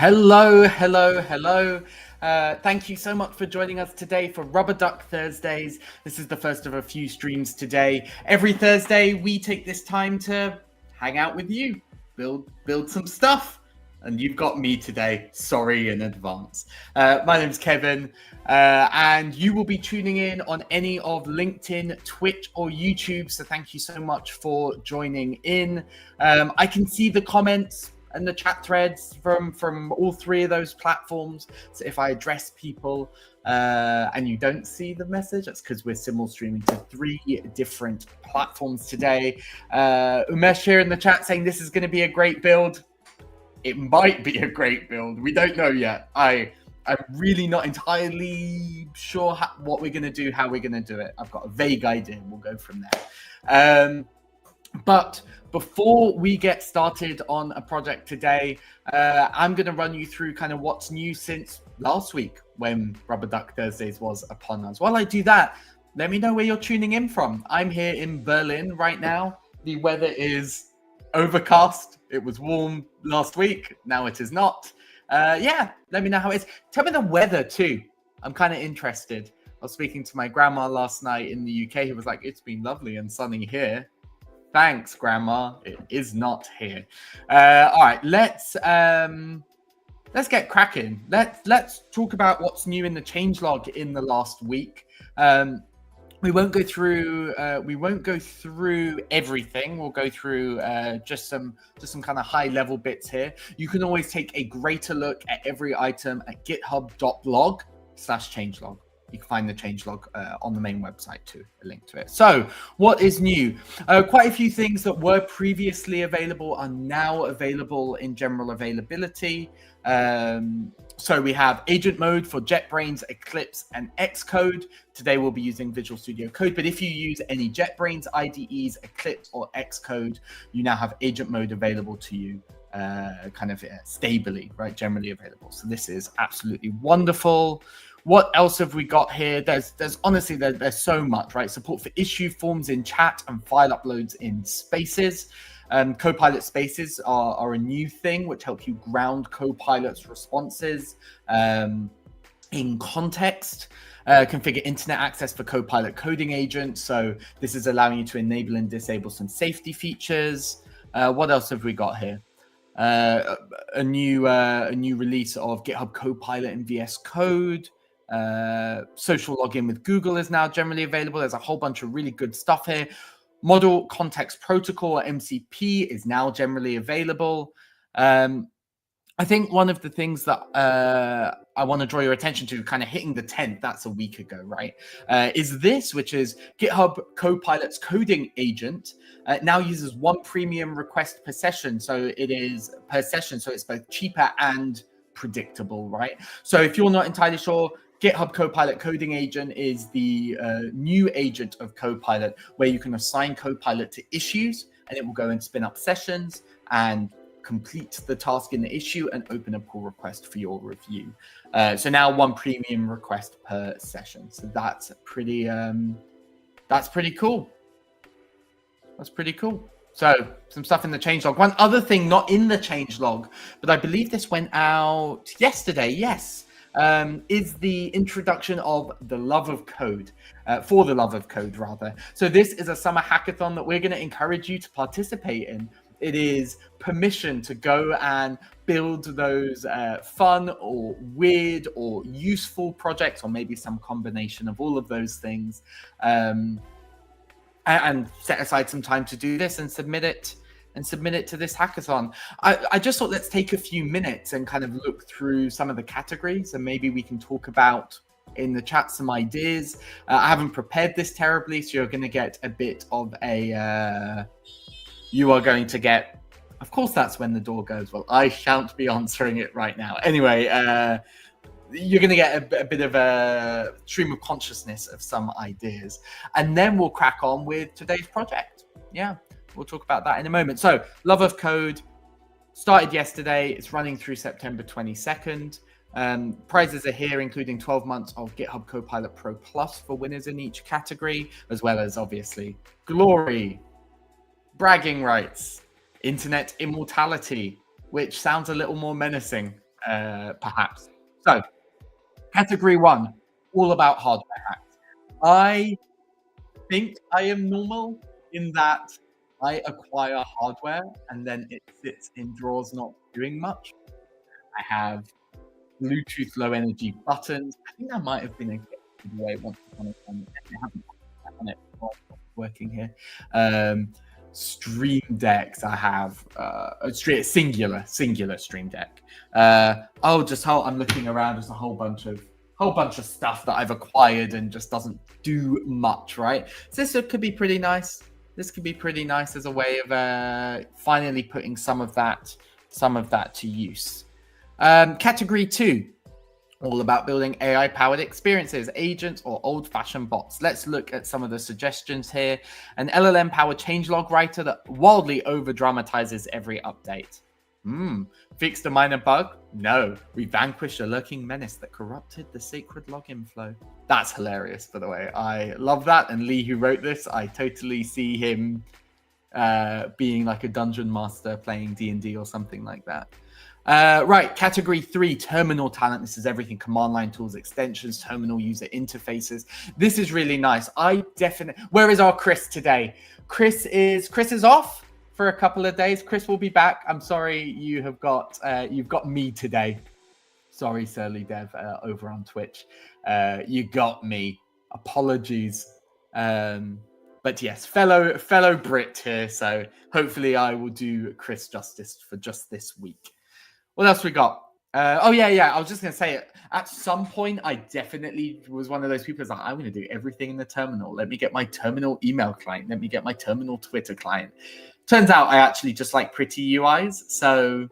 Hello, hello, hello. Thank you so much for joining us today for Rubber Duck Thursdays. This is the first of a few streams today. Every Thursday, we take this time to hang out with you, build some stuff. And you've got me today. Sorry in advance. My name's Kevin, and you will be tuning in on any of LinkedIn, Twitch, or YouTube. So thank you so much for joining in. I can see the comments and the chat threads from all three of those platforms. So if I address people and you don't see the message, that's because we're simul streaming to 3 different platforms today. Umesh here in the chat saying this is going to be a great build. It might be a great build. We don't know yet. I'm really not entirely sure what we're going to do, how we're going to do it. I've got a vague idea. We'll go from there. But before we get started on a project today, I'm going to run you through kind of what's new since last week when Rubber Duck Thursdays was upon us. While I do that, let me know where you're tuning in from. I'm here in Berlin right now. The weather is overcast. It was warm last week. Now it is not. Yeah, let me know how it is. Tell me the weather too. I'm kind of interested. I was speaking to my grandma last night in the UK who was like, it's been lovely and sunny here. Thanks, Grandma. It is not here. All right, let's get cracking. Let's talk about what's new in the changelog in the last week. We won't go through everything. We'll go through just some kind of high level bits here. You can always take a greater look at every item at github.log/changelog. You can find the changelog on the main website too, a link to it. So what is new? Quite a few things that were previously available are now available in general availability. So we have agent mode for JetBrains, Eclipse, and Xcode. Today we'll be using Visual Studio Code, but if you use any JetBrains IDEs, Eclipse, or Xcode, you now have agent mode available to you stably, right? Generally available. So this is absolutely wonderful. What else have we got here? There's honestly, there's so much, right? Support for issue forms in chat and file uploads in Spaces. Copilot Spaces are a new thing which help you ground Copilot's responses in context. Configure internet access for Copilot coding agents. So this is allowing you to enable and disable some safety features. What else have we got here? A new release of GitHub Copilot in VS Code. Social login with Google is now generally available. There's a whole bunch of really good stuff here. Model Context Protocol, or MCP, is now generally available. I think one of the things that I want to draw your attention to, kind of hitting the tent, that's a week ago, right? Is this, which is GitHub Copilot's coding agent, now uses 1 premium request per session. So it is per session, so it's both cheaper and predictable, right? So if you're not entirely sure, GitHub Copilot Coding Agent is the new agent of Copilot where you can assign Copilot to issues and it will go and spin up sessions and complete the task in the issue and open a pull request for your review. So now 1 premium request per session. So that's pretty cool. That's pretty cool. So some stuff in the changelog. One other thing not in the changelog, but I believe this went out yesterday. Yes. Is the introduction of the love of code, for the love of code rather. So this is a summer hackathon that we're going to encourage you to participate in. It is permission to go and build those fun or weird or useful projects, or maybe some combination of all of those things, and set aside some time to do this and submit it to this hackathon. I just thought let's take a few minutes and kind of look through some of the categories, and maybe we can talk about in the chat some ideas. I haven't prepared this terribly, so you're going to get a bit of a of course that's when the door goes. Well, I shan't be answering it right now. Anyway, you're going to get a bit of a stream of consciousness of some ideas, and then we'll crack on with today's project. Yeah. We'll talk about that in a moment. So, Love of Code started yesterday. It's running through September 22nd. Prizes are here, including 12 months of GitHub Copilot Pro Plus for winners in each category, as well as, obviously, glory, bragging rights, internet immortality, which sounds a little more menacing. perhaps. So, category 1, all about hardware hacks. I think I am normal in that I acquire hardware and then it sits in drawers not doing much. I have Bluetooth low energy buttons. I think that might have been a giveaway once upon a time. I haven't done it while working here. Stream decks. I have a singular Stream Deck. I'm looking around. There's a whole bunch of stuff that I've acquired and just doesn't do much, right? So this could be pretty nice. This could be pretty nice as a way of finally putting some of that to use. Category 2, all about building AI-powered experiences, agents, or old-fashioned bots. Let's look at some of the suggestions here. An LLM-powered changelog writer that wildly over-dramatizes every update. Fixed a minor bug? No. We vanquished a lurking menace that corrupted the sacred login flow. That's hilarious, by the way. I love that. And Lee, who wrote this, I totally see him being like a dungeon master playing D&D or something like that. Right, category 3, terminal talent. This is everything: command line tools, extensions, terminal user interfaces. This is really nice. Where is our Chris today? Chris is off for a couple of days. Chris will be back. I'm sorry, you've got me today. Sorry, Surly Dev over on Twitch. You got me. Apologies. But yes, fellow Brit here. So hopefully I will do Chris justice for just this week. What else we got? I was just going to say, at some point, I definitely was one of those people who's like, I'm going to do everything in the terminal. Let me get my terminal email client. Let me get my terminal Twitter client. Turns out I actually just like pretty UIs. So,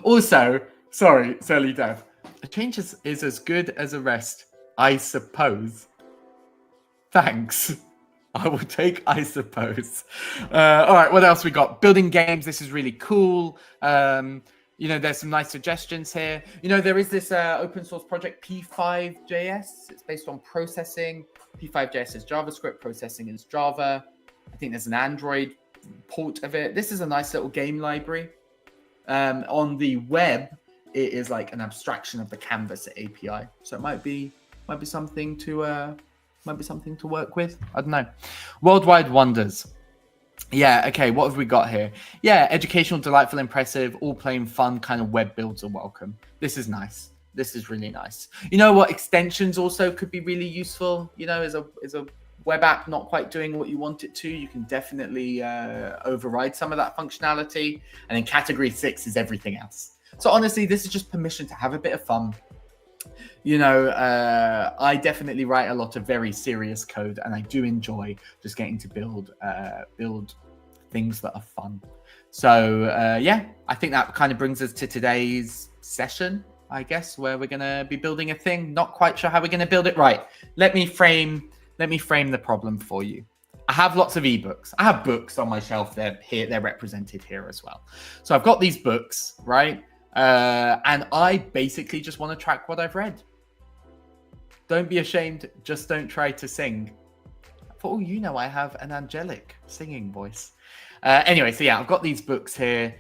Also, sorry, Surly Dev. A change is as good as a rest, I suppose. Thanks. I will take, I suppose. All right, what else we got? Building games. This is really cool. There's some nice suggestions here. There is this open source project, P5.js. It's based on processing. P5.js is JavaScript. Processing is Java. I think there's an Android port of it. This is a nice little game library. On the web, it is like an abstraction of the Canvas API. So it might be something to... Might be something to work with. I don't know. Worldwide wonders. Yeah, okay, what have we got here? Yeah, educational, delightful, impressive, all plain fun kind of web builds are welcome. This is nice. This is really nice. You know what? Extensions also could be really useful. As a web app not quite doing what you want it to, you can definitely override some of that functionality. And then category 6 is everything else. So honestly, this is just permission to have a bit of fun. I definitely write a lot of very serious code, and I do enjoy just getting to build things that are fun. So I think that kind of brings us to today's session, I guess, where we're going to be building a thing. Not quite sure how we're going to build it. Right. Let me frame the problem for you. I have lots of ebooks. I have books on my shelf. They're represented here as well. So I've got these books, right? And I basically just want to track what I've read. Don't be ashamed. Just don't try to sing. For all you know, I have an angelic singing voice. Anyway, so yeah, I've got these books here.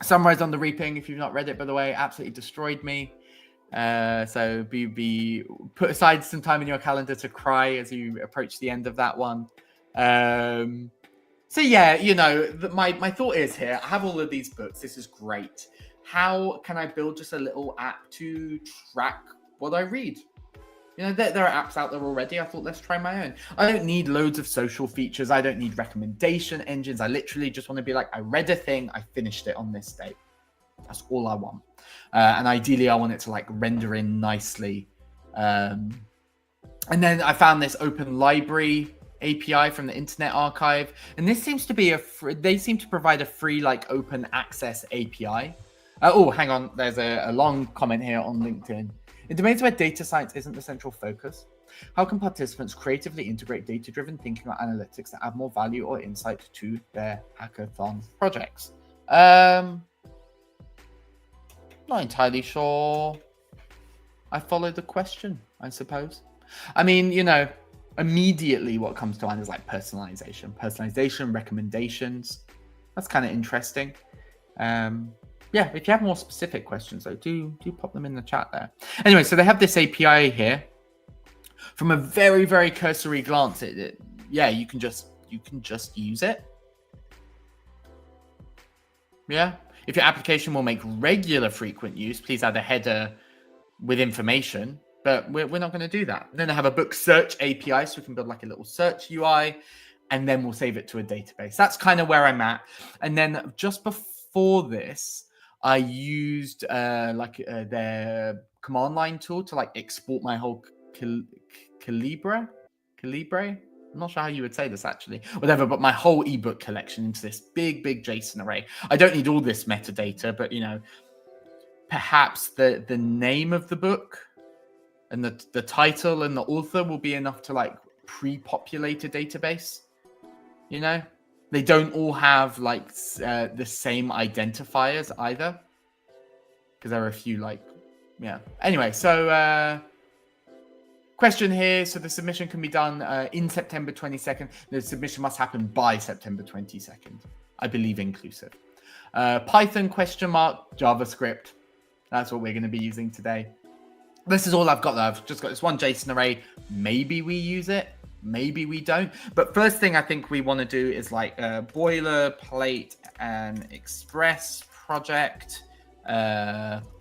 Sunrise on the Reaping, if you've not read it, by the way, absolutely destroyed me. So be put aside some time in your calendar to cry as you approach the end of that one. So yeah, my thought is here, I have all of these books. This is great. How can I build just a little app to track what I read? There are apps out there already. I thought, let's try my own. I don't need loads of social features. I don't need recommendation engines. I literally just want to be like, I read a thing. I finished it on this date. That's all I want. And ideally, I want it to like render in nicely. And then I found this open library API from the Internet Archive. And this seems to be they seem to provide a free like open access API. Hang on. There's a long comment here on LinkedIn. In domains where data science isn't the central focus, how can participants creatively integrate data-driven thinking or analytics that add more value or insight to their hackathon projects? Not entirely sure I followed the question, I suppose. I mean, immediately what comes to mind is like personalization, recommendations. That's kind of interesting. Yeah, if you have more specific questions, though, do pop them in the chat there. Anyway, so they have this API here. From a very, very cursory glance, yeah, you can just use it. Yeah. If your application will make regular frequent use, please add a header with information. But we're not going to do that. Then I have a book search API, so we can build like a little search UI, and then we'll save it to a database. That's kind of where I'm at. And then just before this, I used their command line tool to like export my whole Calibre. I'm not sure how you would say this actually. Whatever, but my whole ebook collection into this big JSON array. I don't need all this metadata, but perhaps the name of the book and the title and the author will be enough to like pre-populate a database. They don't all have like the same identifiers either, because there are a few Anyway, so question here. So the submission can be done in September 22nd. The submission must happen by September 22nd, I believe, inclusive. Python ? JavaScript. That's what we're going to be using today. This is all I've got, though. I've just got this one JSON array. Maybe we use it. Maybe we don't. But first thing I think we want to do is like a boilerplate and express project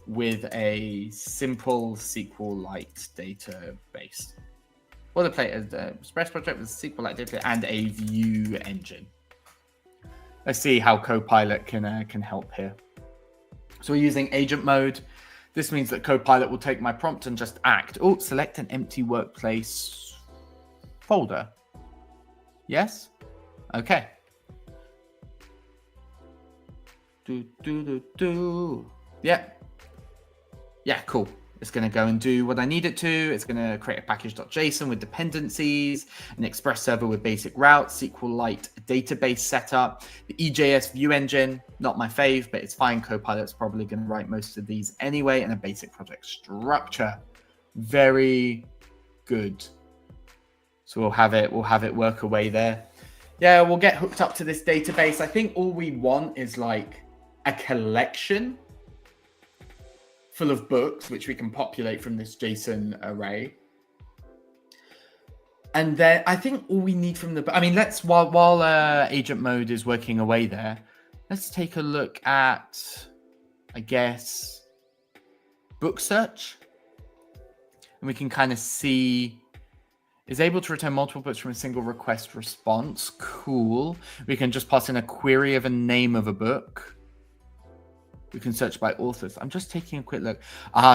with a simple SQLite database. Boilerplate as the express project with a SQLite database and a view engine. Let's see how Copilot can help here. So we're using agent mode. This means that Copilot will take my prompt and just act. Oh, select an empty workplace folder. Yes? Okay. Yeah. Yeah, cool. It's going to go and do what I need it to. It's going to create a package.json with dependencies, an Express server with basic routes, SQLite database setup, the EJS view engine, not my fave, but it's fine. Copilot's probably going to write most of these anyway, and a basic project structure. Very good. So we'll have it work away there. Yeah, we'll get hooked up to this database. I think all we want is like a collection full of books, which we can populate from this JSON array. And then I think all we need from let's, while agent mode is working away there, let's take a look at, I guess, book search. And we can kind of see, is able to return multiple books from a single request response. Cool. We can just pass in a query of a name of a book. We can search by authors. I'm just taking a quick look.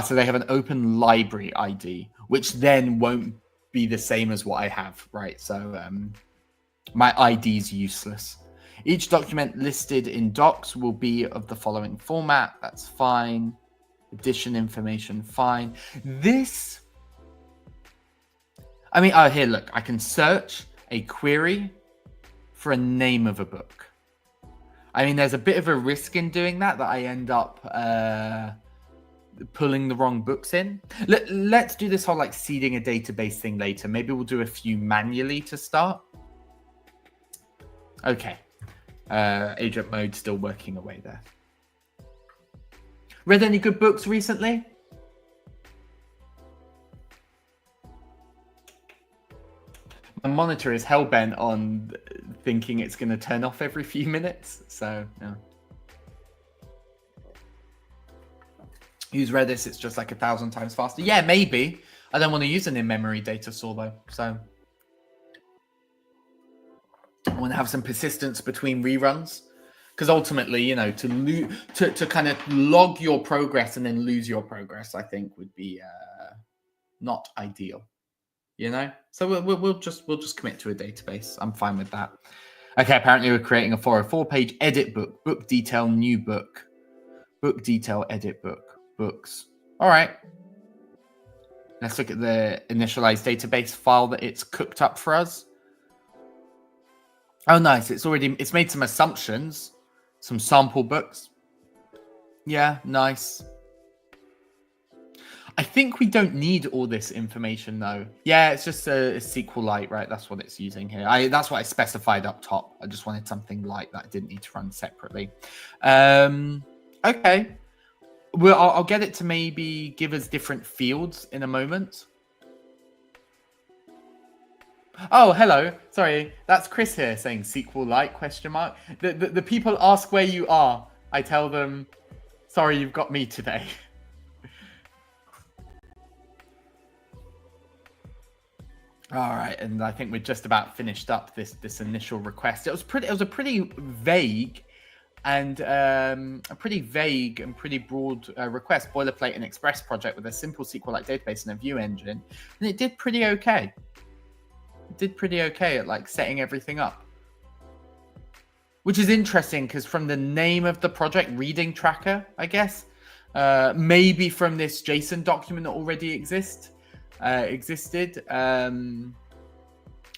So they have an open library ID, which then won't be the same as what I have, right? So my ID is useless. Each document listed in docs will be of the following format. That's fine. Edition information, fine. This, here, look, I can search a query for a name of a book. There's a bit of a risk in doing that I end up pulling the wrong books in. Let's do this whole like seeding a database thing later. Maybe we'll do a few manually to start. Okay. Agent mode still working away there. Read any good books recently? My monitor is hellbent on thinking it's going to turn off every few minutes. So, yeah. Use Redis, it's just like 1,000 times faster. Yeah, maybe. I don't want to use an in-memory data store, though. So, I want to have some persistence between reruns. Because ultimately, to kind of log your progress and then lose your progress, I think would be not ideal. So we'll just commit to a database. I'm fine with that. Okay, apparently we're creating a 404-page edit book detail, new book detail, edit books. All right. Let's look at the initialized database file that it's cooked up for us. Oh, nice. It's made some assumptions, some sample books. Yeah, nice. I think we don't need all this information though. Yeah, it's just a SQLite, right? That's what it's using here. That's what I specified up top. I just wanted something light that I didn't need to run separately. Okay. Well, I'll get it to maybe give us different fields in a moment. Oh, hello. Sorry, that's Chris here saying SQLite question mark. The people ask where you are. I tell them, sorry, you've got me today. All right, and I think we're just about finished up this initial request. It was a pretty vague and pretty broad request, boilerplate and express project with a simple SQLite database and a view engine, and it did pretty okay. It did pretty okay at like setting everything up, which is interesting because from the name of the project, Reading Tracker, I guess, maybe from this JSON document that already existed,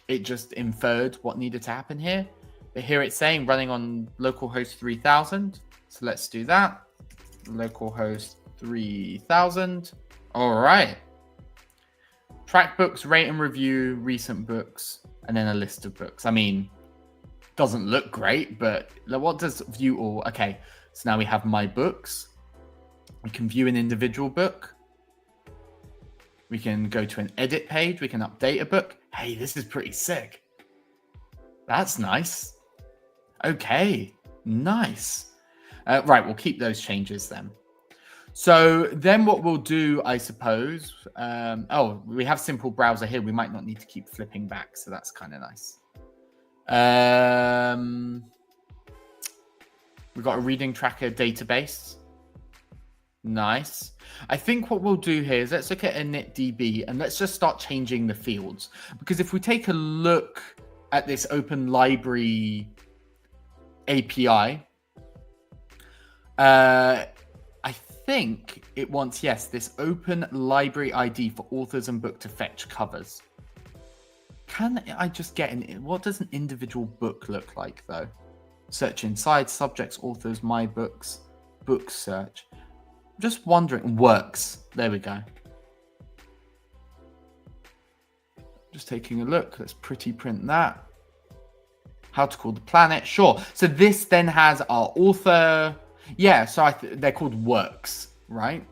it just inferred what needed to happen here. But here it's saying running on localhost 3000. So let's do that. Localhost 3000. All right. Track books, rate and review, recent books, and then a list of books. I mean, doesn't look great, but what does view all? Okay, so now we have my books. We can view an individual book. We can go to an edit page. We can update a book. Hey, this is pretty sick. That's nice. Okay, nice. Right, we'll keep those changes then. So then what we'll do, I suppose, oh, we have simple browser here. We might not need to keep flipping back, so that's kind of nice. We've got a reading tracker database. Nice. I think what we'll do here is let's look at initdb and let's just start changing the fields. Because if we take a look at this open library API, I think it wants, yes, this open library ID for authors and book to fetch covers. Can I just get what does an individual book look like though? Search inside, subjects, authors, my books, book search. I'm just wondering, works. There we go. Just taking a look. Let's pretty print that. How to call the planet. Sure. So this then has our author. Yeah, so they're called works, right?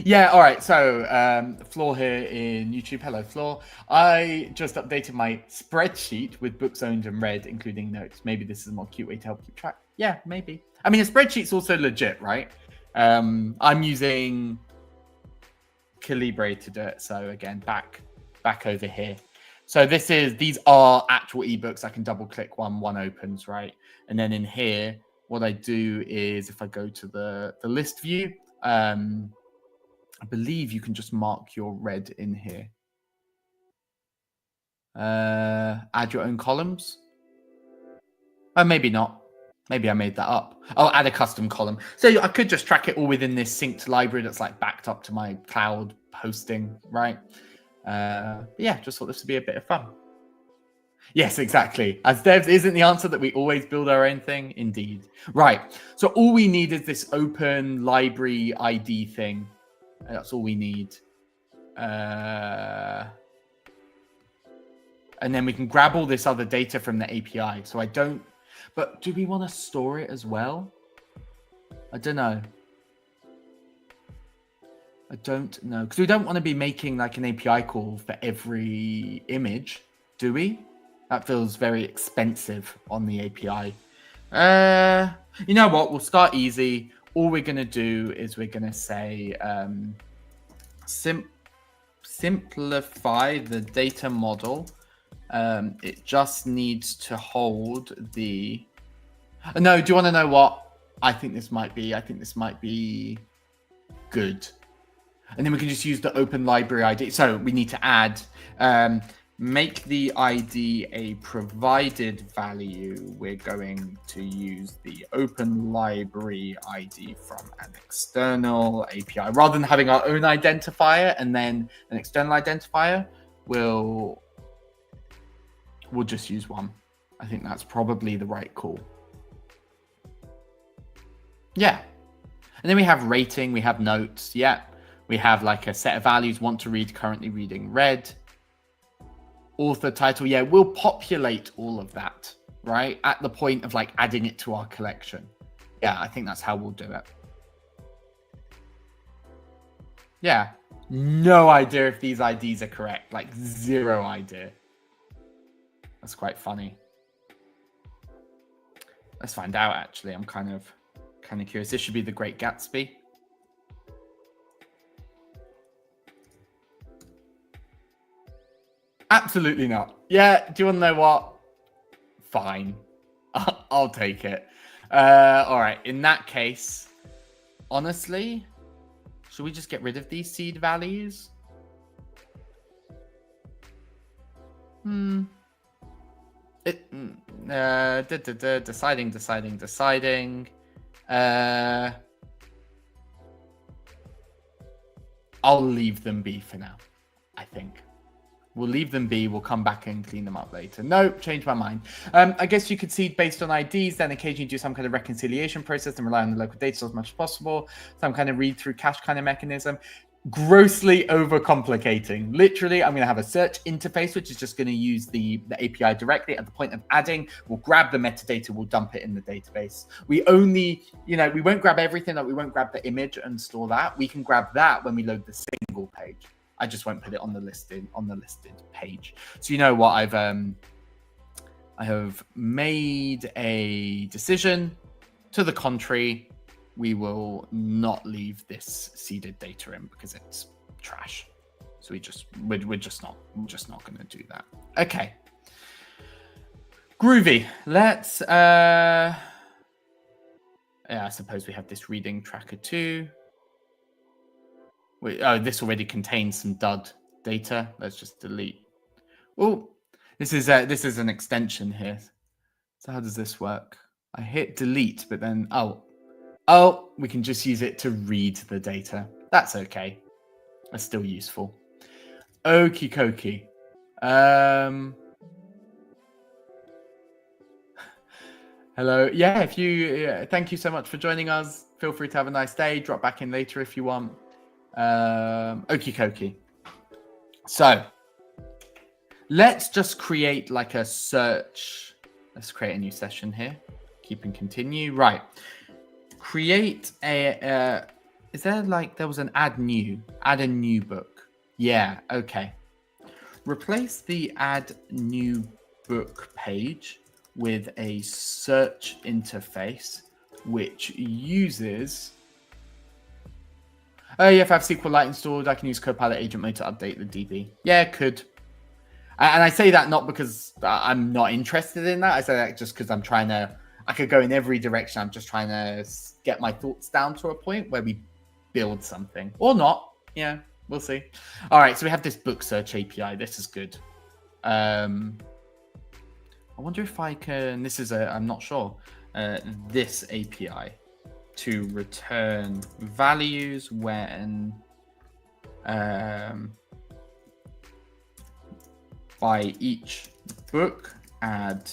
Yeah, all right. So Floor here in YouTube. Hello, Floor. I just updated my spreadsheet with books owned and read, including notes. Maybe this is a more cute way to help keep track. Yeah, maybe. I mean, a spreadsheet's also legit, right? I'm using Calibre to do it. So again, back over here. So these are actual ebooks. I can double click one opens, right? And then in here, what I do is if I go to the list view, I believe you can just mark your read in here. Add your own columns. Oh, maybe not. Maybe I made that up. Oh, add a custom column. So I could just track it all within this synced library that's like backed up to my cloud hosting, right? Yeah, just thought this would be a bit of fun. Yes, exactly. As devs, isn't the answer that we always build our own thing? Indeed. Right. So all we need is this open library ID thing. That's all we need. And then we can grab all this other data from the API. So but do we want to store it as well? I don't know. Because we don't want to be making like an API call for every image, do we? That feels very expensive on the API. You know what? We'll start easy. All we're going to do is we're going to say simplify the data model. It just needs to hold the... No, do you want to know what? I think this might be good. And then we can just use the open library ID. So we need to add, make the ID a provided value. We're going to use the open library ID from an external API. Rather than having our own identifier and then an external identifier, we'll just use one. I think that's probably the right call. Yeah. And then we have rating, we have notes. Yeah. We have like a set of values, want to read, currently reading, read. Author, title. Yeah, we'll populate all of that, right? At the point of like adding it to our collection. Yeah, I think that's how we'll do it. Yeah. No idea if these IDs are correct. Like zero idea. That's quite funny. Let's find out, actually. I'm kind of curious. This should be the Great Gatsby. Absolutely not. Yeah, do you want to know what? Fine. I'll take it. All right. In that case, honestly, should we just get rid of these seed values? Deciding. I'll leave them be for now, I think. We'll leave them be. We'll come back and clean them up later. No, change my mind. I guess you could seed based on IDs, then occasionally do some kind of reconciliation process and rely on the local data as much as possible. Some kind of read through cache kind of mechanism. Grossly overcomplicating. Literally, I'm going to have a search interface, which is just going to use the API directly at the point of adding. We'll grab the metadata, we'll dump it in the database. We only, we won't grab everything. Like we won't grab the image and store that. We can grab that when we load the single page. I just won't put it on the listed page. So you know what? I have made a decision. To the contrary, we will not leave this seeded data in because it's trash. So we're just not going to do that. Okay. Groovy. Let's yeah, I suppose we have this reading tracker too. This already contains some dud data. Let's just delete. Oh, this is an extension here. So how does this work? I hit delete, but then we can just use it to read the data. That's okay. That's still useful. Okie dokie. Hello. Yeah, thank you so much for joining us. Feel free to have a nice day. Drop back in later if you want. Okie dokie. So let's just create like a search. Let's create a new session here. Keep and continue. Right. Create a is there like there was an add a new book. Yeah, okay. Replace the add new book page with a search interface which uses if I have SQLite installed, I can use Copilot Agent Mode to update the DB. Yeah, could. And I say that not because I'm not interested in that. I say that just because I could go in every direction. I'm just trying to get my thoughts down to a point where we build something. Or not. Yeah, we'll see. All right, so we have this book search API. This is good. I wonder if I can... I'm not sure. This API to return values when by each book add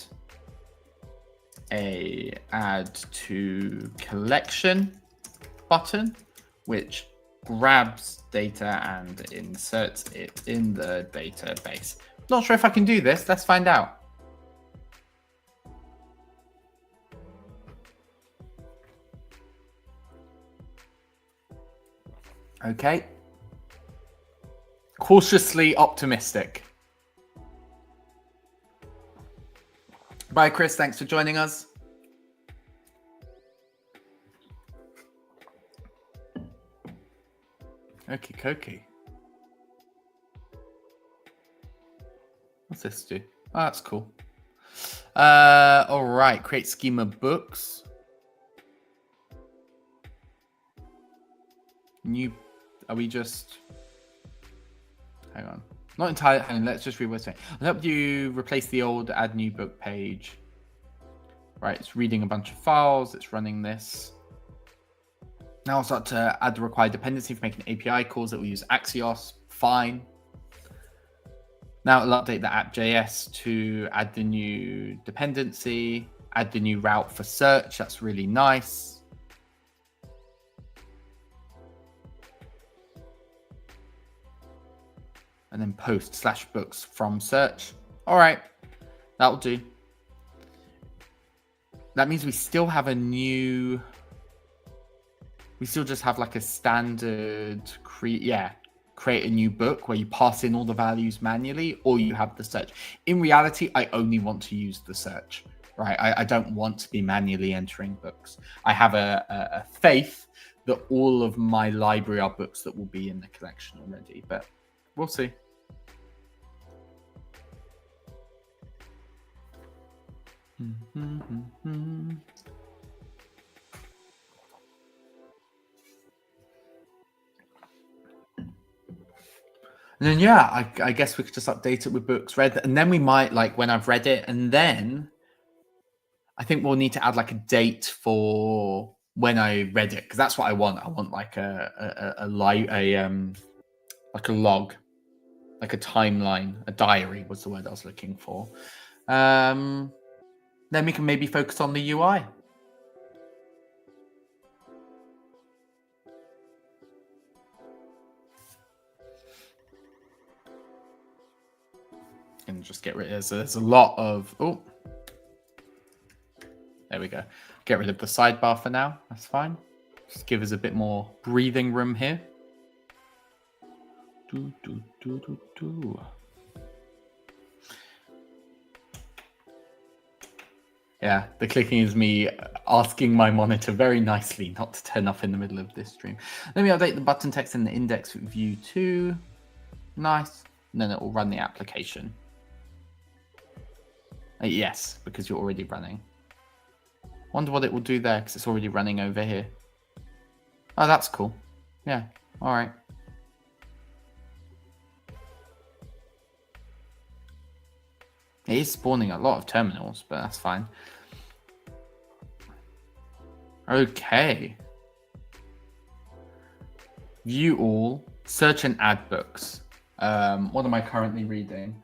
to collection button, which grabs data and inserts it in the database. Not sure if I can do this. Let's find out. Okay. Cautiously optimistic. Bye, Chris. Thanks for joining us. Okie dokie. What's this do? Oh, that's cool. All right. Create schema books. Are we just... Hang on. Not entirely. Hang on, let's just read what's saying. I'll help you replace the old add new book page. Right, it's reading a bunch of files. It's running this. Now I'll start to add the required dependency for making API calls that will use Axios. Fine. Now it'll update the app.js to add the new dependency, add the new route for search. That's really nice. and then post/books from search. All right, that'll do. That means we still have a new. We still just have like a standard create a new book where you pass in all the values manually, or you have the search. In reality, I only want to use the search, right? I don't want to be manually entering books. I have a faith that all of my library are books that will be in the collection already, but we'll see. And then, yeah, I guess we could just update it with books read. And then we might, like, when I've read it, and then I think we'll need to add like a date for when I read it, because that's what I want. I want like a log, like a timeline, a diary was the word I was looking for. Then we can maybe focus on the UI. And just get rid of, there's a lot of, oh, there we go. Get rid of the sidebar for now. That's fine. Just give us a bit more breathing room here. Yeah, the clicking is me asking my monitor very nicely not to turn off in the middle of this stream. Let me update the button text in the index view too. Nice. And then it will run the application. Yes, because you're already running. Wonder what it will do there, because it's already running over here. Oh, that's cool. Yeah, all right. It is spawning a lot of terminals, but that's fine. Okay. View all, search and add books. What am I currently reading?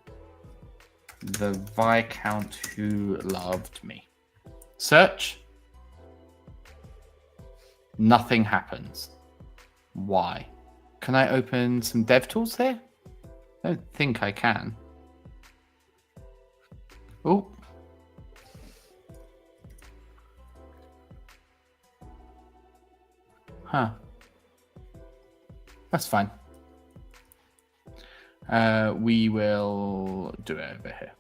The Viscount Who Loved Me. Search. Nothing happens. Why? Can I open some dev tools here? I don't think I can. Oh. Huh. That's fine. We will do it over here.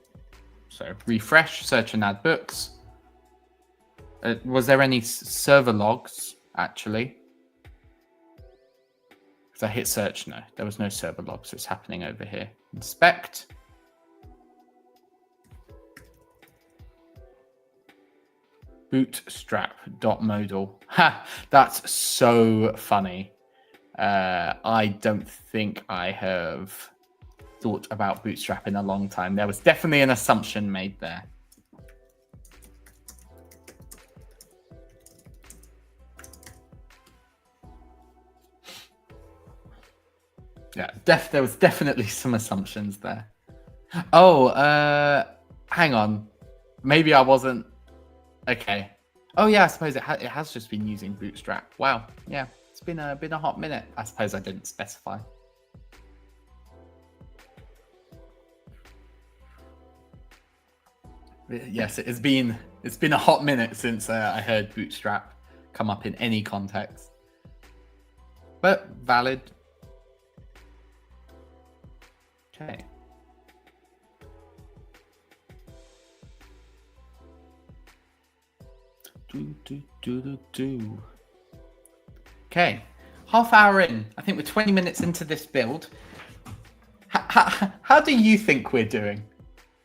So refresh, search and add books. Was there any server logs, actually? Because I hit search, no. There was no server logs, so it's happening over here. Inspect. Bootstrap.modal. Ha! That's so funny. I don't think I have thought about Bootstrap in a long time. There was definitely an assumption made there. Yeah, there was definitely some assumptions there. Oh, hang on. Maybe I wasn't. Okay. Oh yeah, I suppose it has just been using Bootstrap. Wow. Yeah, it's been a hot minute. I suppose I didn't specify. Yes, it's been a hot minute since I heard Bootstrap come up in any context. But valid. Okay. Okay, half hour in. I think we're 20 minutes into this build. How do you think we're doing?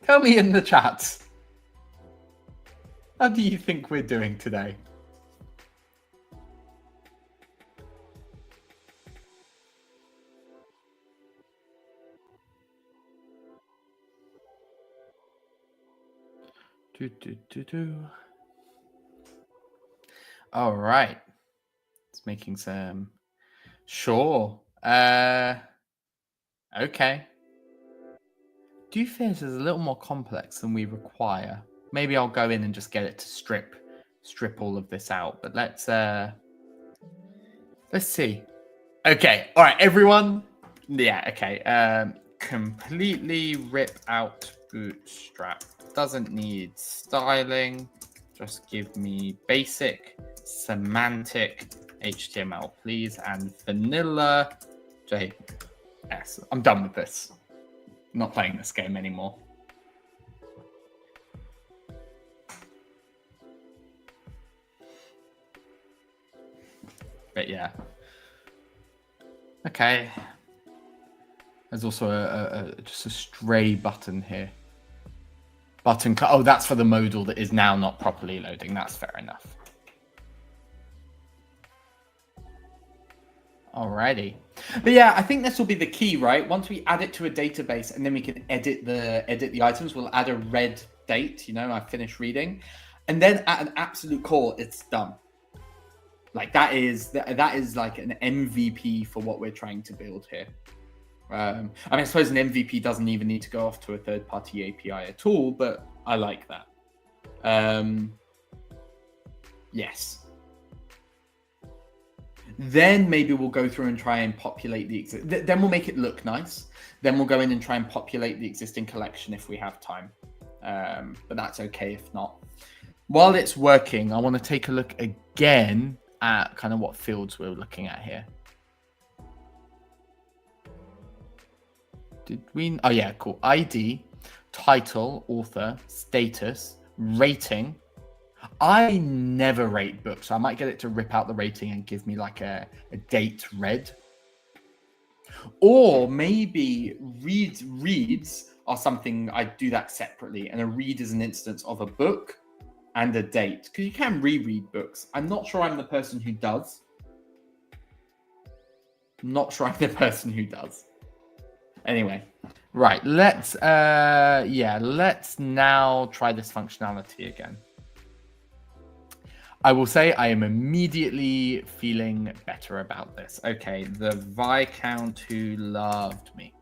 Tell me in the chat. How do you think we're doing today? All right. It's making some. Sure. Okay. Do fears is a little more complex than we require. Maybe I'll go in and just get it to strip all of this out. But let's see. Okay. All right, everyone. Yeah. Okay. completely rip out Bootstrap. Doesn't need styling. Just give me basic semantic HTML, please, and vanilla JS. I'm done with this. I'm not playing this game anymore. But yeah. Okay. There's also just a stray button here. Oh, that's for the modal that is now not properly loading. That's fair enough. Alrighty. But yeah, I think this will be the key, right? Once we add it to a database and then we can edit the items, we'll add a red date, I finished reading. And then at an absolute core, it's done. Like that is like an MVP for what we're trying to build here. I suppose an MVP doesn't even need to go off to a third-party API at all, but I like that. Yes. Then maybe we'll go through and try and populate then we'll make it look nice. Then we'll go in and try and populate the existing collection if we have time. But that's okay if not. While it's working, I want to take a look again at kind of what fields we're looking at here. Oh yeah, cool. ID, title, author, status, rating. I never rate books, so I might get it to rip out the rating and give me like a date read. Or maybe reads are something I do that separately, and a read is an instance of a book and a date, because you can reread books. I'm not sure I'm the person who does. Anyway, right, let's now try this functionality again. I will say I am immediately feeling better about this. Okay, the Viscount who loved me.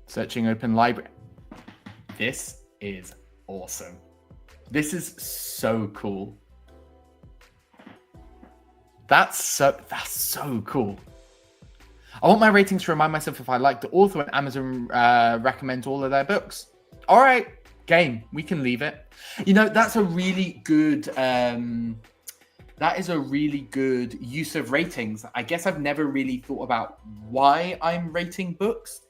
Searching open library. This is awesome. This is so cool. That's so cool. I want my ratings to remind myself if I like the author when Amazon recommends all of their books. All right, game, we can leave it. That's a really good. That is a really good use of ratings. I guess I've never really thought about why I'm rating books.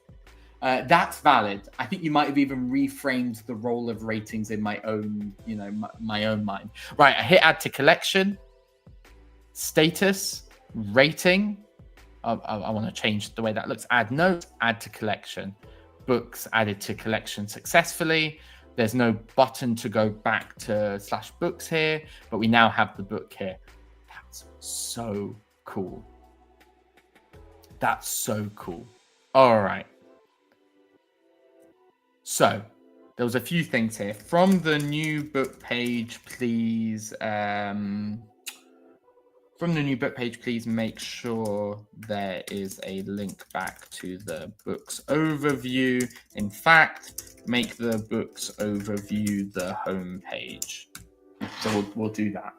That's valid. I think you might have even reframed the role of ratings in my own, my own mind. Right, I hit add to collection, status, rating. I want to change the way that looks. Add note, add to collection. Books added to collection successfully. There's no button to go back to /books here, but we now have the book here. That's so cool. That's so cool. All right. So there was a few things here. From the new book page, please. From the new book page, please make sure there is a link back to the book's overview. In fact, make the book's overview the home page. So we'll do that.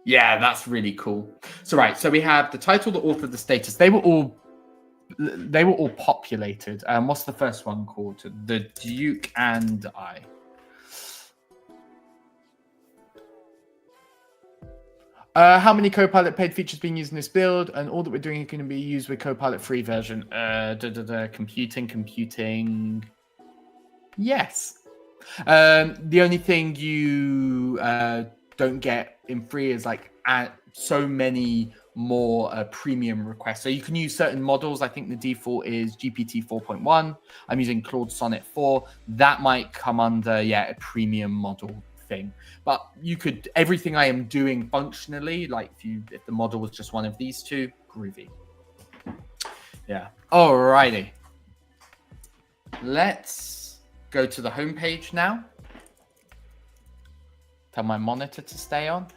Yeah, that's really cool. So we have the title, the author, the status. They were all populated. What's the first one called? The Duke and I. How many Copilot paid features being used in this build? And all that we're doing is going to be used with Copilot free version. Computing. Yes. The only thing you don't get in free is like so many more premium requests. So you can use certain models. I think the default is GPT 4.1. I'm using Claude Sonnet 4. That might come under a premium model thing. But you could, everything I am doing functionally, like if the model was just one of these two, groovy. Yeah. Alrighty. Let's go to the home page now. Tell my monitor to stay on.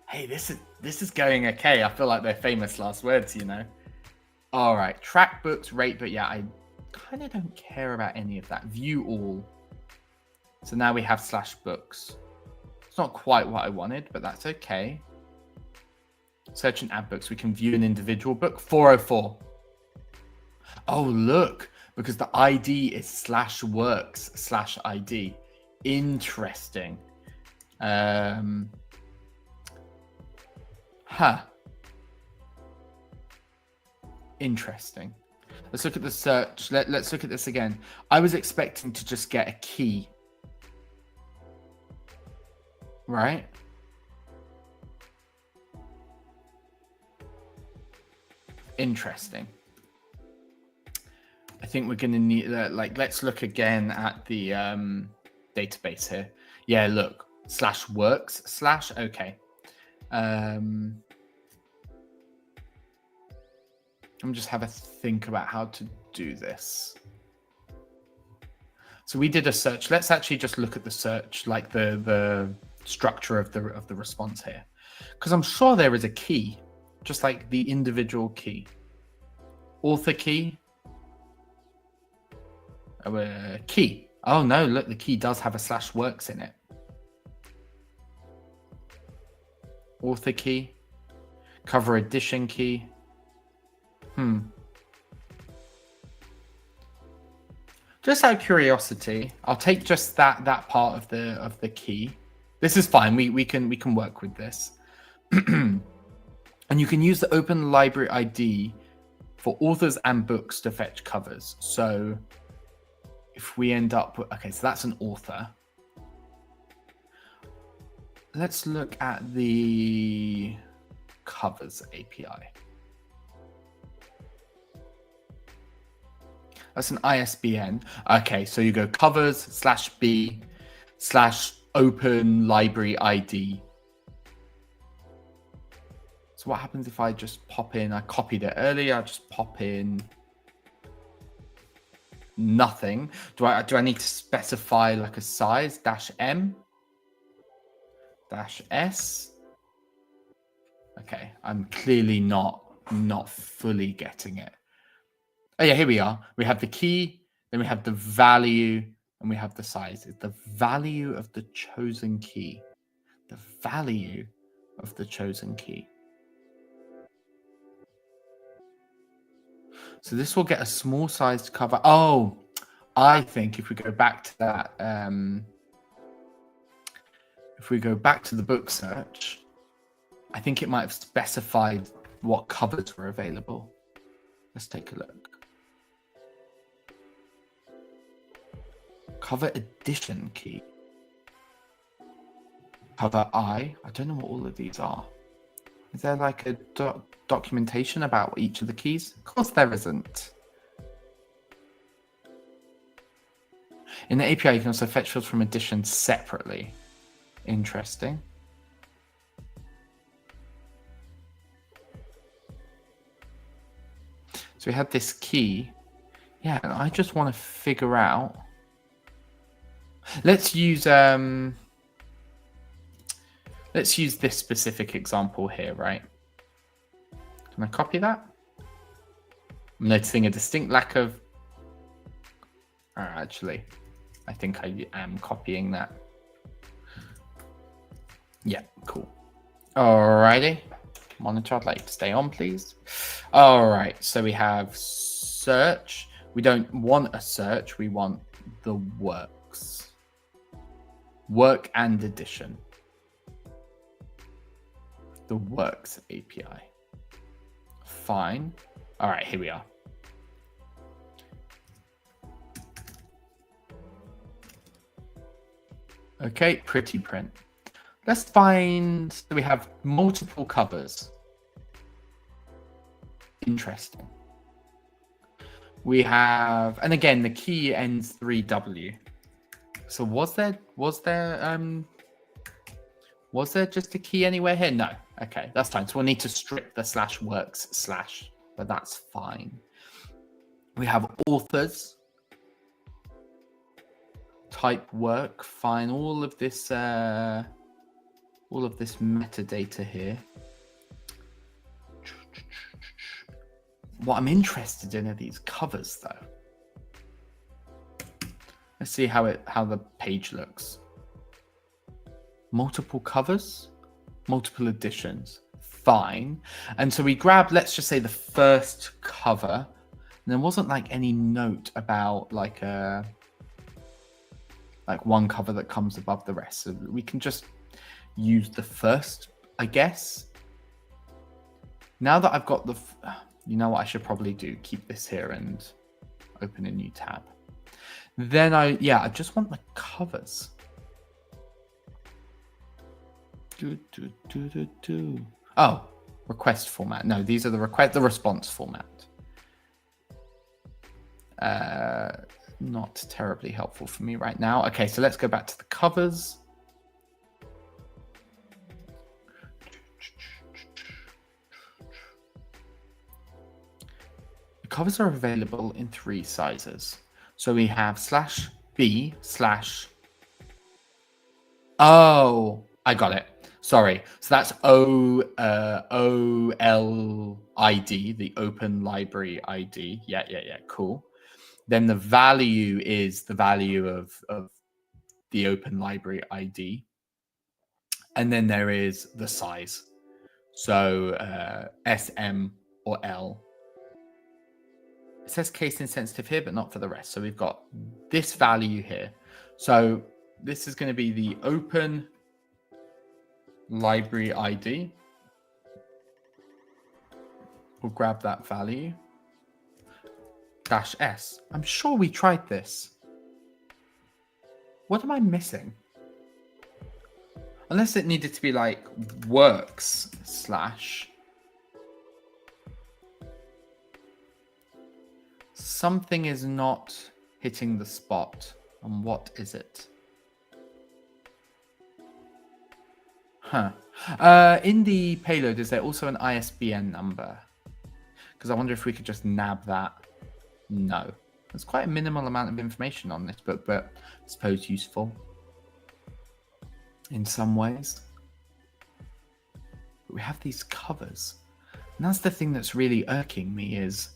Hey, this is going okay. I feel like they're famous last words, All right. Track books, rate, but yeah, I kind of don't care about any of that. View all. So now we have /books. It's not quite what I wanted, but that's okay. Search and add books. We can view an individual book. 404. Oh, look, because the ID is /works/ID. Interesting. Interesting. Let's look at the search. Let's look at this again. I was expecting to just get a key. Right? Interesting. I think we're going to need, let's look again at the database here. Yeah, look, /works/ okay. Let me just have a think about how to do this. So we did a search. Let's actually just look at the search, like the structure of the response here, because I'm sure there is a key, just like the individual key. Author key. Key. Oh no, look, the key does have a /works in it. Author key. Cover edition key. Just out of curiosity, I'll take just that part of the key. This is fine. We can work with this. And you can use the Open Library ID for authors and books to fetch covers. So if we end up with, okay, so that's an author. Let's look at the covers API. That's an ISBN. Okay, so you go covers /B/open library ID. So what happens if I just pop in? I copied it earlier. I just pop in nothing. Do I need to specify like a size? -M-S. Okay, I'm clearly not fully getting it. Oh yeah, here we are. We have the key, then we have the value, and we have the size. It's the value of the chosen key. The value of the chosen key. So this will get a small sized cover. Oh, I think if we go back to that, if we go back to the book search, I think it might have specified what covers were available. Let's take a look. Cover edition key. Cover I don't know what all of these are. Is there like a documentation about each of the keys? Of course there isn't. In the API, you can also fetch fields from editions separately. Interesting. So we had this key. Yeah, and I just want to figure out. Let's use this specific example here, right? Can I copy that? I'm noticing a distinct lack of. Actually, I think I am copying that. Yeah, cool. Alrighty. Monitor, I'd like to stay on, please. All right, so we have search. We don't want a search. We want the works. Work and edition. The works API. Fine. All right, here we are. Okay, pretty print. Let's find, so we have multiple covers. Interesting. We have, and again, the key ends 3W. So was there just a key anywhere here? No. Okay, that's fine. So we'll need to strip the /works/, but that's fine. We have authors. Type work, fine. All of this metadata here. What I'm interested in are these covers, though. Let's see how the page looks. Multiple covers, multiple editions. Fine. And so we grabbed, let's just say, the first cover. And there wasn't like any note about like one cover that comes above the rest. So we can just use the first, I guess. Now that I've got you know what I should probably do? Keep this here and open a new tab. Then I just want the covers. Oh, request format. No, these are the response format. Not terribly helpful for me right now. Okay, so let's go back to the covers. The covers are available in 3 sizes. So we have /B/ Oh, I got it. Sorry. So that's OLID, the Open Library ID. Yeah. Cool. Then the value is the value of the Open Library ID. And then there is the size. So SM or L. It says case insensitive here, but not for the rest. So we've got this value here. So this is going to be the Open Library ID. We'll grab that value. -S. I'm sure we tried this. What am I missing? Unless it needed to be like works / something is not hitting the spot. And what is it? In the payload, is there also an ISBN number? Because I wonder if we could just nab that. No. There's quite a minimal amount of information on this, but I suppose useful in some ways. But we have these covers. And that's the thing that's really irking me is,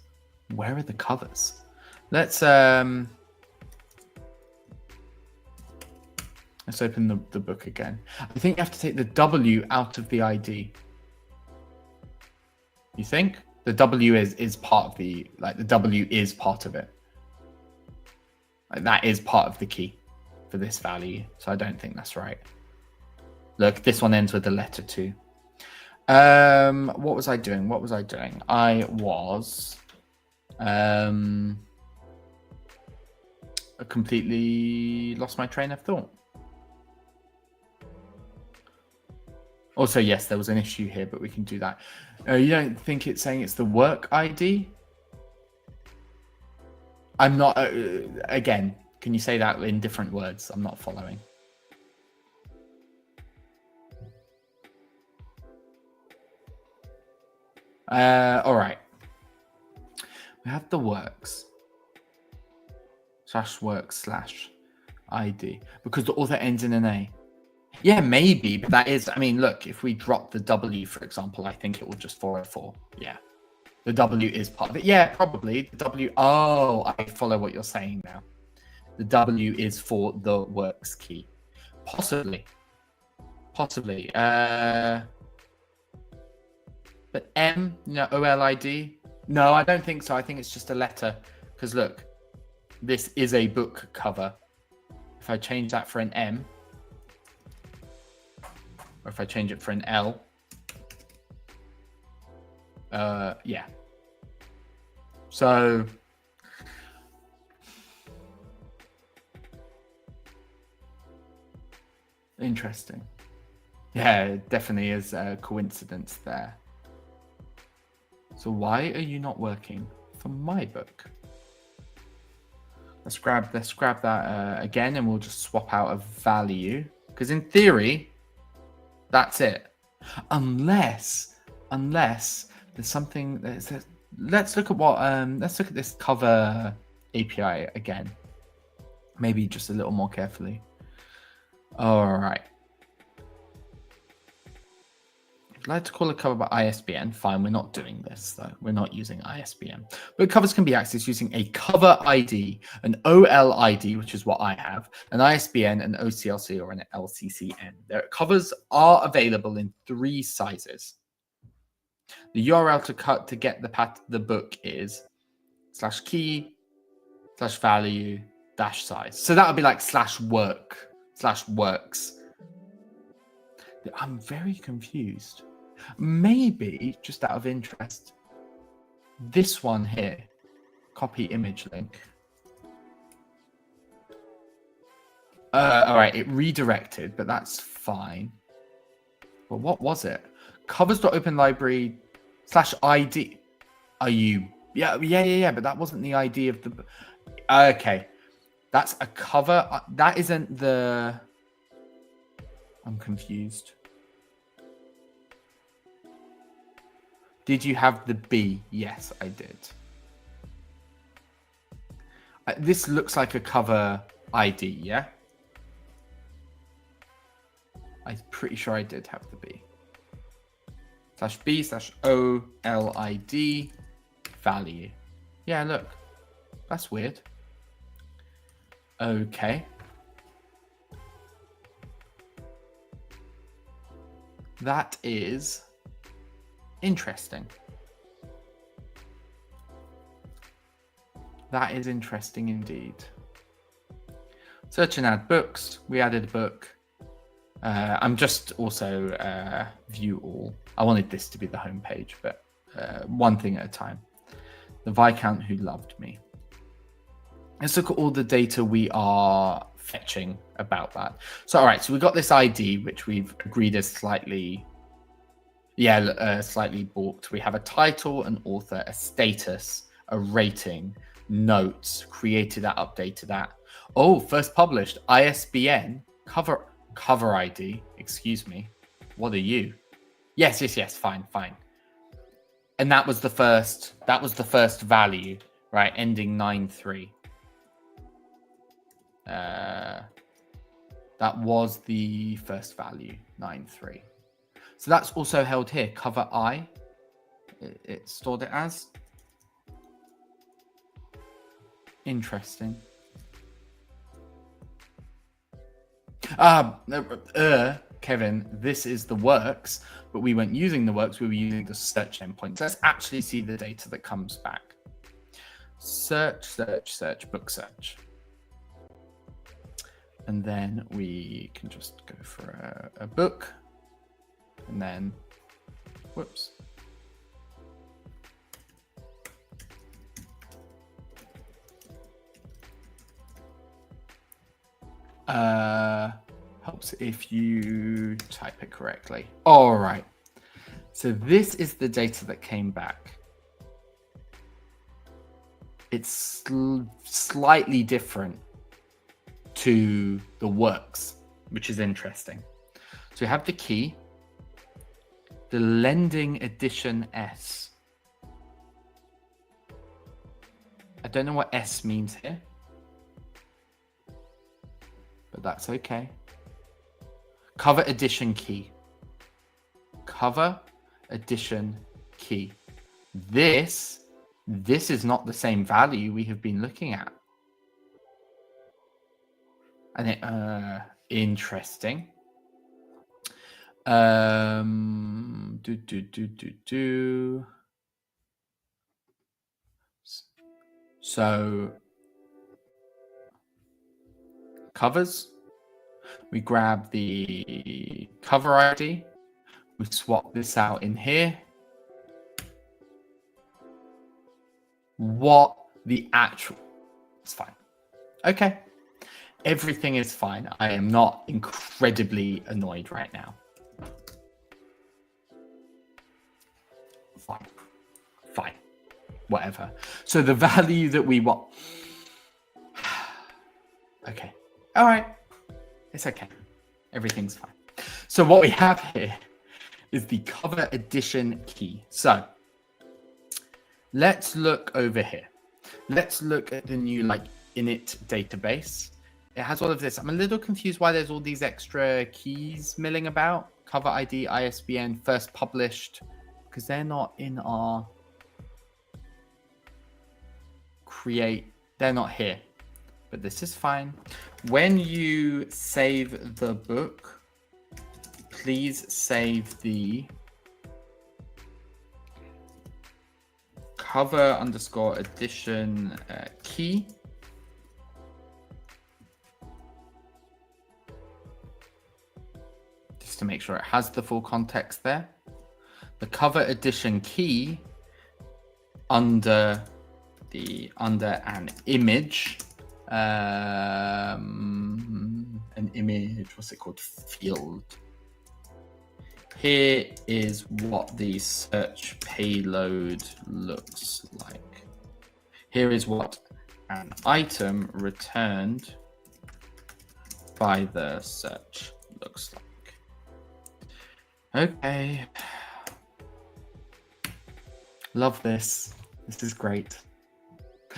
where are the covers? Let's open the book again. I think you have to take the W out of the ID. You think? The W is part of the W is part of it. Like that is part of the key for this value. So I don't think that's right. Look, this one ends with the letter 2. What was I doing? I was I completely lost my train of thought. Also, yes, there was an issue here, but we can do that. You don't think it's saying it's the work ID? I'm not... again, can you say that in different words? I'm not following. All right. We have the works. /works/ ID. Because the author ends in an A. Yeah, maybe, but that is, I mean, look, if we drop the W, for example, I think it will just 404. Yeah. The W is part of it. Yeah, probably. The W, oh, I follow what you're saying now. The W is for the works key. Possibly. But M, OLID? No, I don't think so. I think it's just a letter. Because look, this is a book cover. If I change that for an M, or if I change it for an L, yeah. So interesting. Yeah, it definitely is a coincidence there. So why are you not working for my book? Let's grab that again, and we'll just swap out a value. Because in theory, that's it. Unless there's something let's look at this cover API again. Maybe just a little more carefully. All right. I'd like to call a cover by ISBN. Fine, we're not doing this though. We're not using ISBN. But covers can be accessed using a cover ID, an OL ID, which is what I have, an ISBN, an OCLC, or an LCCN. Their covers are available in 3 sizes. The URL to cut to get the book is /key /value -size. So that would be like /work/works. I'm very confused. Maybe, just out of interest, this one here, copy image link. All right, it redirected, but that's fine. But what was it? Covers.openlibrary /ID. Are you? Yeah. But that wasn't the ID of the. Okay, that's a cover. That isn't the. I'm confused. Did you have the B? Yes, I did. This looks like a cover ID, yeah? I'm pretty sure I did have the B. /B/OLID value. Yeah, look. That's weird. Okay. That is interesting. That is interesting indeed. Search and add books. We added a book. I'm just also view all. I wanted this to be the home page, but one thing at a time. The Viscount Who Loved Me. Let's look at all the data we are fetching about that. So, all right, so we got this ID, which we've agreed is slightly balked. We have a title, an author, a status, a rating, notes, created that, updated that. Oh, first published, ISBN, cover ID. Excuse me. What are you? Yes. Fine. And that was the first value, right? Ending 9-3. That was the first value, 9-3. So that's also held here. Cover I. It stored it as. Interesting. Kevin, this is the works, but we weren't using the works, we were using the search endpoint. So let's actually see the data that comes back. Search, book search. And then we can just go for a book. And then, whoops. Helps if you type it correctly. All right. So this is the data that came back. It's slightly different to the works, which is interesting. So we have the key, the lending edition S. I don't know what S means here, but that's okay. Cover edition key. Cover edition key. This is not the same value we have been looking at. And it, interesting. So covers. We grab the cover ID. We swap this out in here. What the actual? It's fine. Okay. Everything is fine. I am not incredibly annoyed right now. Fine. Whatever. So the value that we want. Okay. All right. It's okay. Everything's fine. So what we have here is the cover edition key. So let's look over here. Let's look at the new init database. It has all of this. I'm a little confused why there's all these extra keys milling about. Cover ID, ISBN, first published, because they're not in our create. They're not here. But this is fine. When you save the book, please save the cover underscore edition key. Just to make sure it has the full context there. The cover edition key under an image, what's it called? Field. Here is what the search payload looks like. Here is what an item returned by the search looks like. Okay. Love this. This is great.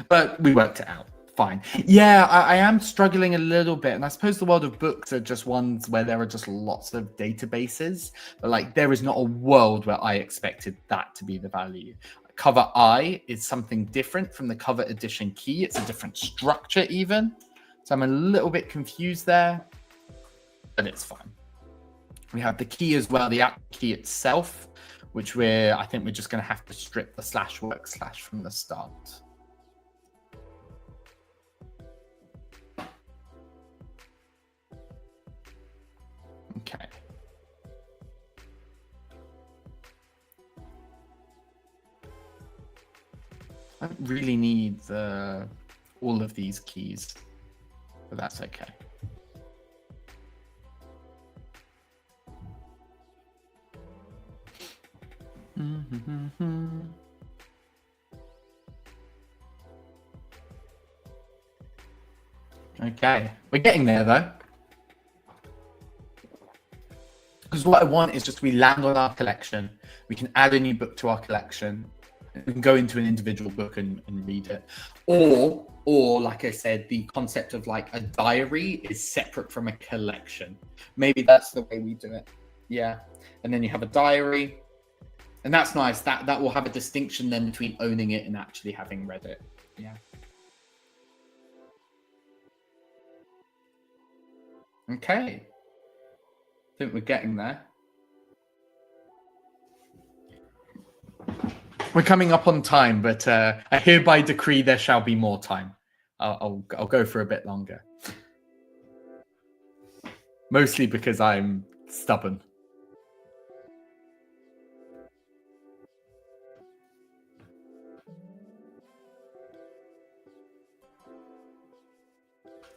But we worked it out. Fine. Yeah, I am struggling a little bit. And I suppose the world of books are just ones where there are just lots of databases. But like there is not a world where I expected that to be the value. Cover I is something different from the cover edition key. It's a different structure even. So I'm a little bit confused there. But it's fine. We have the key as well, the app key itself, which I think we're just going to have to strip the /work/ from the start. Okay. I don't really need all of these keys, but that's okay. Okay, we're getting there though. Because what I want is just we land on our collection, we can add a new book to our collection, and we can go into an individual book and read it. Or like I said, the concept of like a diary is separate from a collection. Maybe that's the way we do it. Yeah. And then you have a diary. And that's nice. That will have a distinction then between owning it and actually having read it. Yeah. Okay. I think we're getting there. We're coming up on time, but I hereby decree there shall be more time. I'll go for a bit longer. Mostly because I'm stubborn.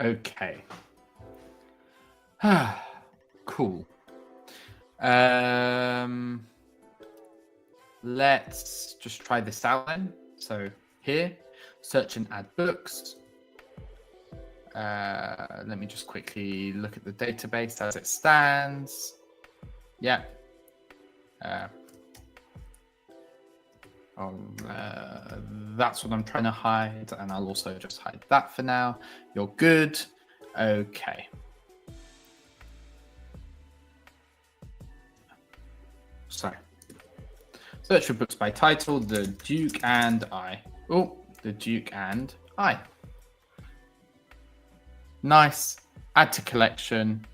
Okay. Cool. Let's just try this out then. So here, search and add books. Let me just quickly look at the database as it stands. Yeah. That's what I'm trying to hide, and I'll also just hide that for now. You're good. Okay. So, search for books by title, The Duke and I. Oh, The Duke and I. Nice. Add to collection.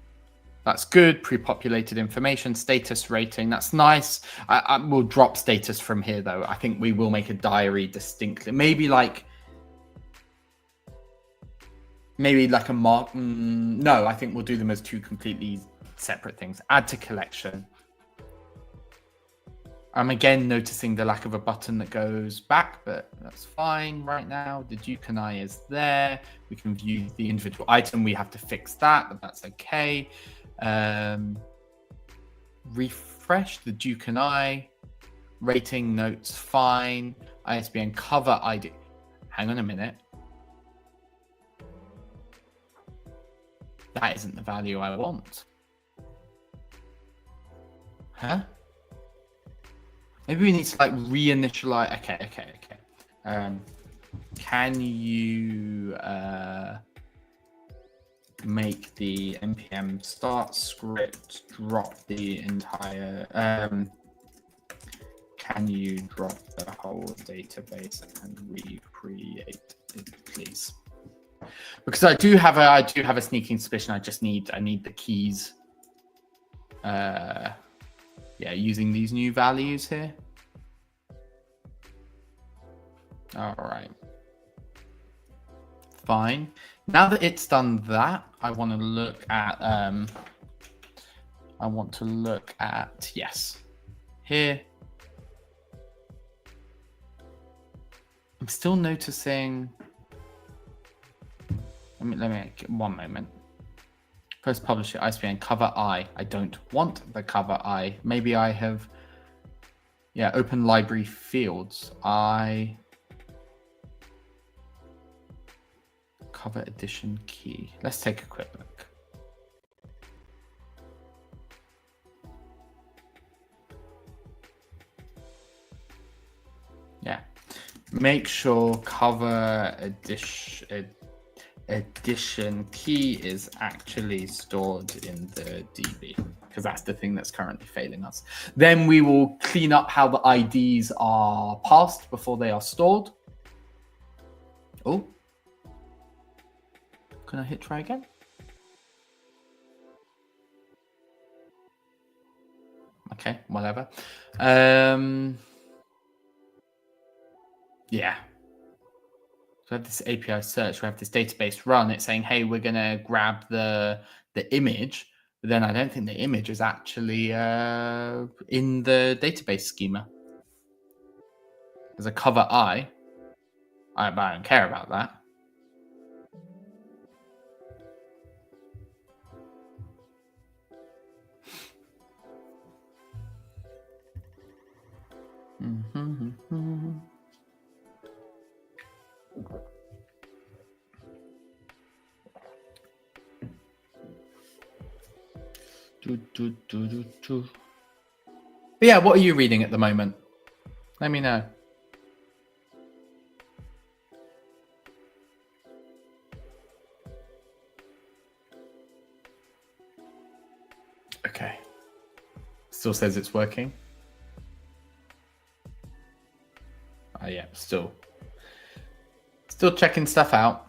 That's good. Pre-populated information, status rating. That's nice. I will drop status from here, though. I think we will make a diary distinctly. Maybe like a mark. No, I think we'll do them as two completely separate things. Add to collection. I'm again noticing the lack of a button that goes back, but that's fine right now. The Duke and I is there. We can view the individual item. We have to fix that, but that's okay. Refresh the Duke and I. Rating notes fine. ISBN cover ID. Hang on a minute. That isn't the value I want. Huh? Maybe we need to like reinitialize. Okay. Can you make the npm start script drop the entire? Can you drop the whole database and recreate it, please? Because I do have a sneaking suspicion. I need the keys. Yeah, using these new values here. All right. Fine. Now that it's done that, I want to look at yes. Here. I'm still noticing. Let me one moment. Post publisher ISBN cover I. I don't want the cover I. Maybe I have open library fields. Cover edition key. Let's take a quick look. Yeah. Make sure cover edition key is actually stored in the DB, because that's the thing that's currently failing us. Then we will clean up how the IDs are passed before they are stored. Oh. Can I hit try again? Okay, whatever. Yeah. So we have this API search, we have this database run. It's saying, hey, we're going to grab the image. But then I don't think the image is actually in the database schema. There's a cover I. But I don't care about that. But yeah, what are you reading at the moment? Let me know. Okay. Still says it's working. Yeah, still checking stuff out.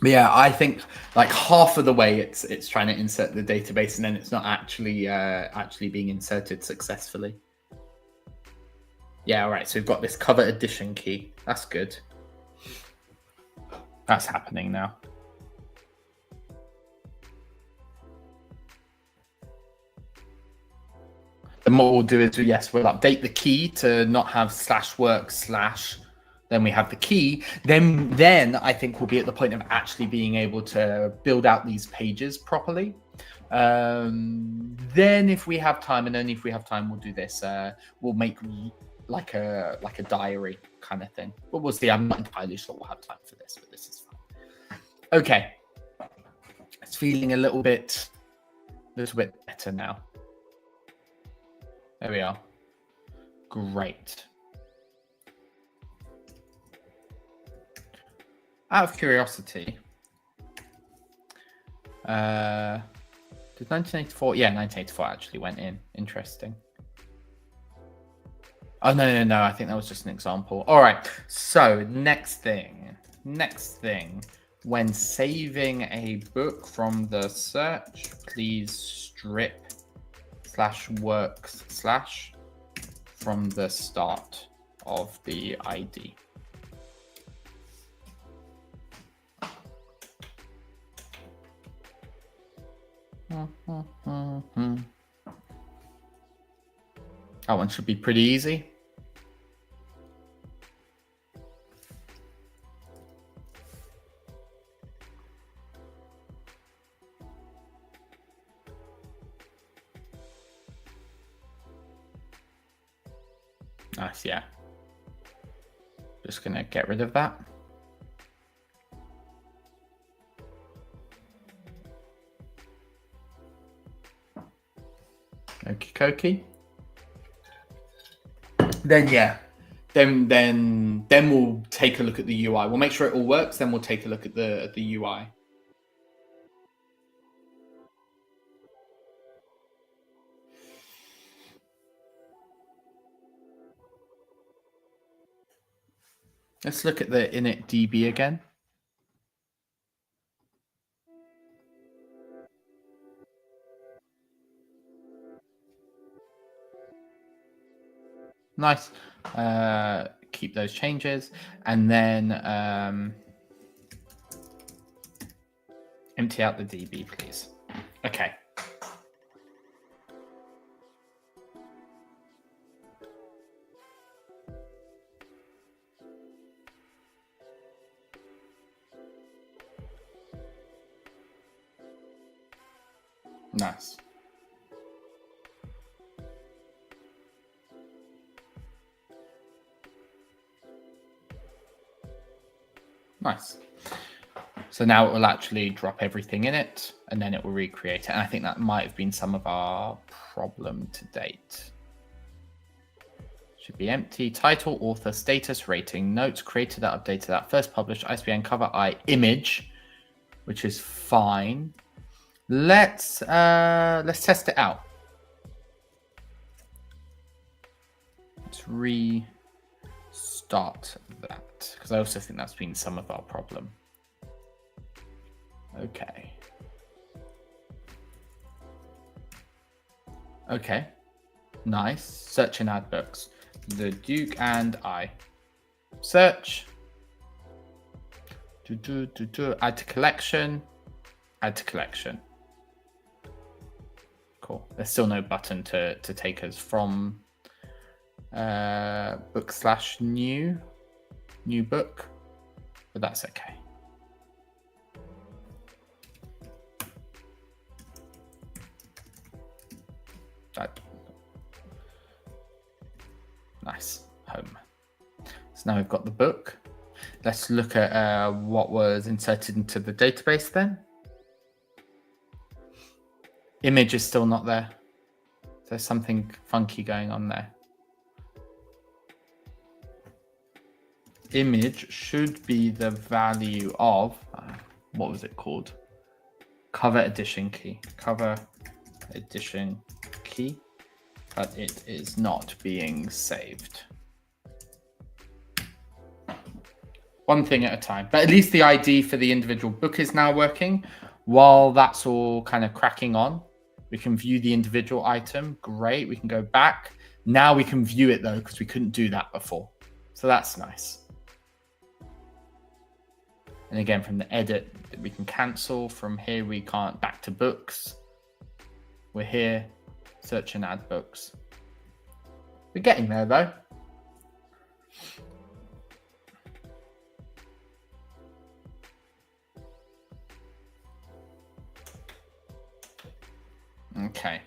But yeah, I think like half of the way it's trying to insert the database, and then it's not actually being inserted successfully. Yeah, all right. So we've got this cover edition key. That's good. That's happening now. Then what we'll do is, yes, we'll update the key to not have /work/ then we have the key. Then I think we'll be at the point of actually being able to build out these pages properly. Then if we have time, and only if we have time, we'll do this. We'll make like a diary kind of thing. But we'll see. I'm not entirely sure we'll have time for this, but this is fun. Okay. It's feeling a little bit better now. There we are. Great. Out of curiosity, did 1984? Yeah, 1984 actually went in. Interesting. Oh, no. I think that was just an example. All right. So next thing. When saving a book from the search, please strip /works/ from the start of the ID. That one should be pretty easy. Nice, yeah. Just gonna get rid of that. Okie dokie. Then yeah, then we'll take a look at the UI. We'll make sure it all works. Then we'll take a look at the UI. Let's look at the init DB again. Nice. Keep those changes, and then empty out the DB, please. Okay. Nice. Nice. So now it will actually drop everything in it, and then it will recreate it. And I think that might have been some of our problem to date. Should be empty. Title, author, status, rating, notes, created that, updated that, first published, ISBN, cover, image, which is fine. Let's test it out. Let's restart that, because I also think that's been some of our problem. Okay. Okay. Nice. Search and add books. The Duke and I. Search. Add to collection. Add to collection. Cool. There's still no button to take us from book/new book, but that's okay. Nice. Home. So now we've got the book. Let's look at what was inserted into the database then. Image is still not there. There's something funky going on there. Image should be the value of, what was it called? Cover edition key. Cover edition key. But it is not being saved. One thing at a time. But at least the ID for the individual book is now working. While that's all kind of cracking on, we can view the individual item. Great. We can go back. Now we can view it though, because we couldn't do that before. So that's nice. And again, from the edit, we can cancel. From here, we can't. Back to books. We're here. Search and add books. We're getting there though. Okay.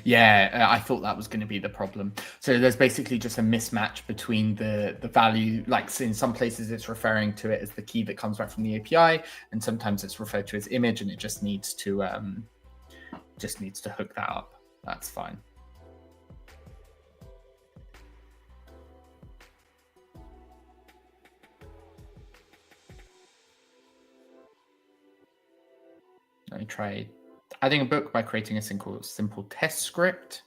Yeah, I thought that was going to be the problem. So there's basically just a mismatch between the value, like in some places it's referring to it as the key that comes back from the API, and sometimes it's referred to as image, and it just needs to hook that up. That's fine. Let me try adding a book by creating a simple test script.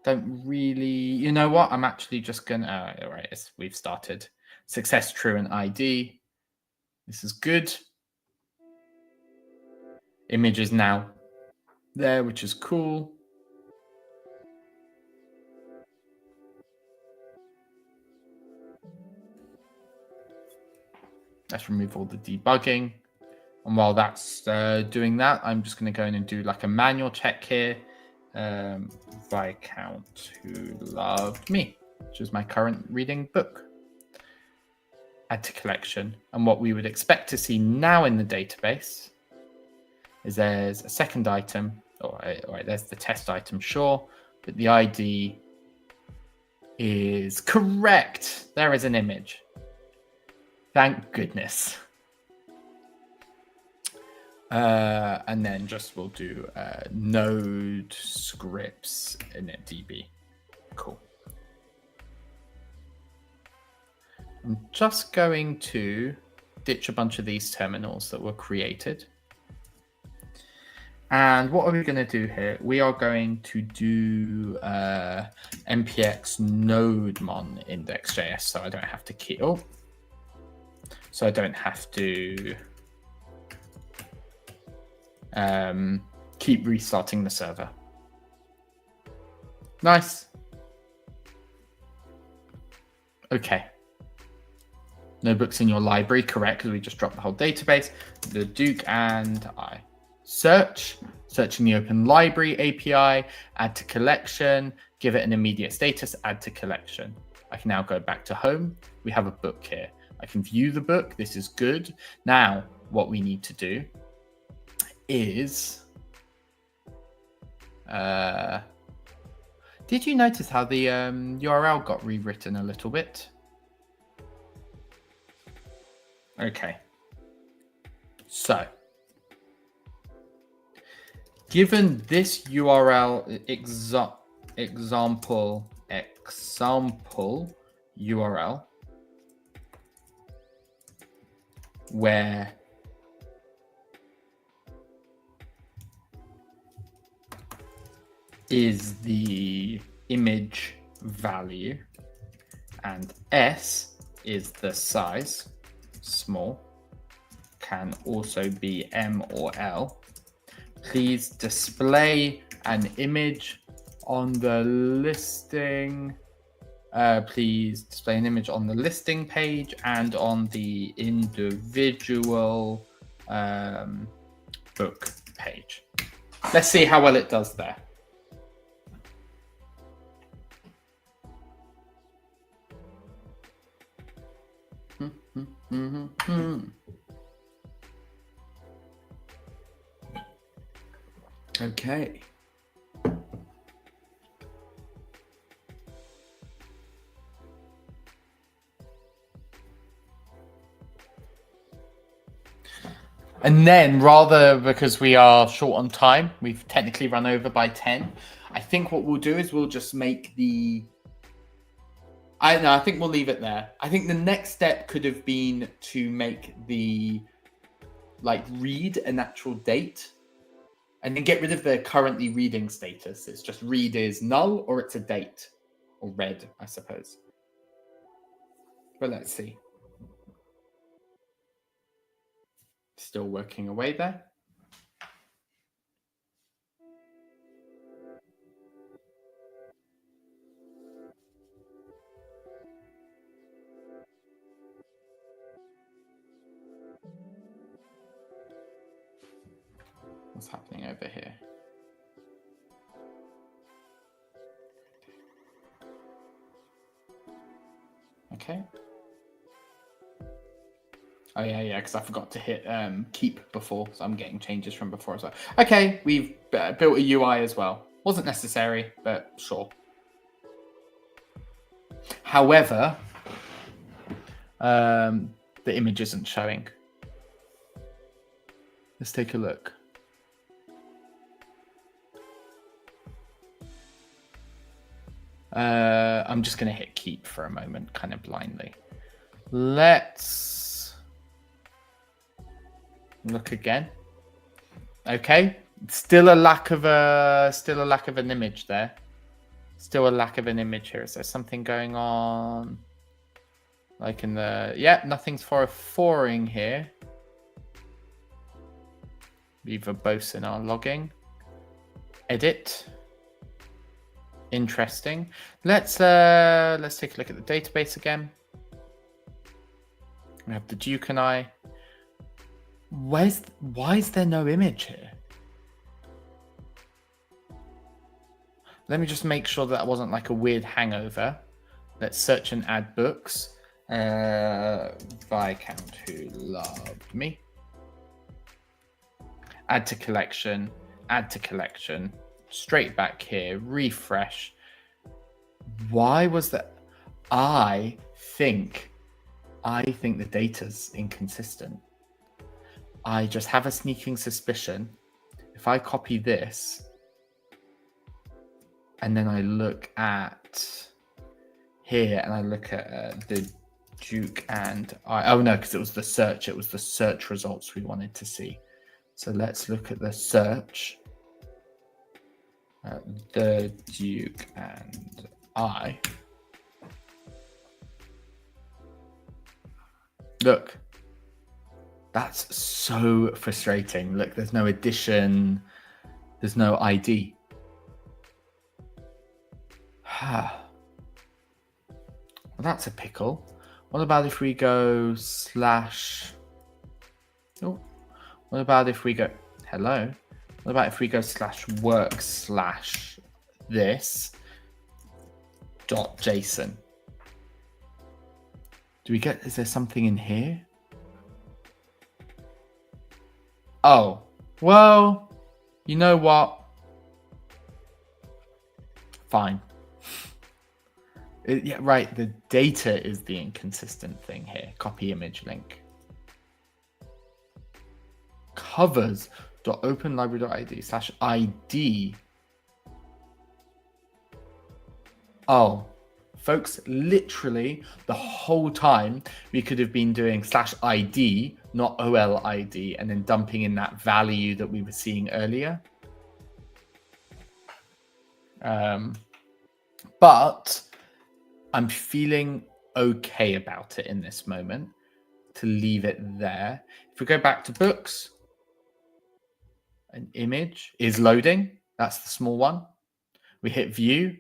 Don't really, you know what? I'm actually just gonna, all right, we've started. Success, true, and ID. This is good. Image is now there, which is cool. Let's remove all the debugging. And while that's doing that, I'm just going to go in and do like a manual check here. Viscount Who Loved Me, which is my current reading book. Add to collection. And what we would expect to see now in the database is there's a second item. All right, there's the test item, sure. But the ID is correct. There is an image. Thank goodness. And then just we'll do node scripts initdb. Cool. I'm just going to ditch a bunch of these terminals that were created. And what are we going to do here? We are going to do npx nodemon index.js, so I don't have to kill. So I don't have to keep restarting the server. Nice. Okay. No books in your library, correct, because we just dropped the whole database. The Duke and I. Search in the open library API, add to collection, give it an immediate status, add to collection. I can now go back to home. We have a book here. I can view the book. This is good. Now, what we need to do is... did you notice how the URL got rewritten a little bit? Okay. So, given this URL example URL, where is the image value and S is the size, small, can also be M or L. Please display an image on the listing. Please display an image on the listing page and on the individual book page. Let's see how well it does there. Okay. And then, rather, because we are short on time, we've technically run over by 10. I think what we'll do is we'll just make the... I think we'll leave it there. I think the next step could have been to make the, read an actual date and then get rid of the currently reading status. It's just read is null or it's a date or read, I suppose. But let's see. Still working away there. What's happening over here? Okay. Oh, yeah, because I forgot to hit keep before, so I'm getting changes from before as well. Okay, we've built a UI as well. Wasn't necessary, but sure. However, the image isn't showing. Let's take a look. I'm just going to hit keep for a moment, kind of blindly. Let's look again. Okay, still a lack of an image there. Still a lack of an image here. Is there something going on? Like in the... Yeah, nothing's foring here. We verbose in our logging. Edit. Interesting. Let's take a look at the database again. We have the Duke and I. Why is there no image here? Let me just make sure that wasn't like a weird hangover. Let's search and add books. Viscount who loved me. Add to collection. Add to collection. Straight back here. Refresh. Why was that? I think the data's inconsistent. I just have a sneaking suspicion. If I copy this and then I look at here and I look at the Duke and I... Oh no, because it was the search. It was the search results we wanted to see. So let's look at the search. The Duke and I. Look, that's so frustrating. Look, there's no addition. There's no ID. Well, that's a pickle. What about if we go slash... Oh, what about if we go... Hello? What about if we go slash work slash this dot JSON? Do we get... Is there something in here? Oh, well, you know what? Fine. Yeah, right. The data is the inconsistent thing here. Copy image link. Covers.openlibrary.id/ID. Oh, folks, literally the whole time we could have been doing /ID, not OLID, and then dumping in that value that we were seeing earlier. But I'm feeling okay about it in this moment to leave it there. If we go back to books, an image is loading. That's the small one. We hit view.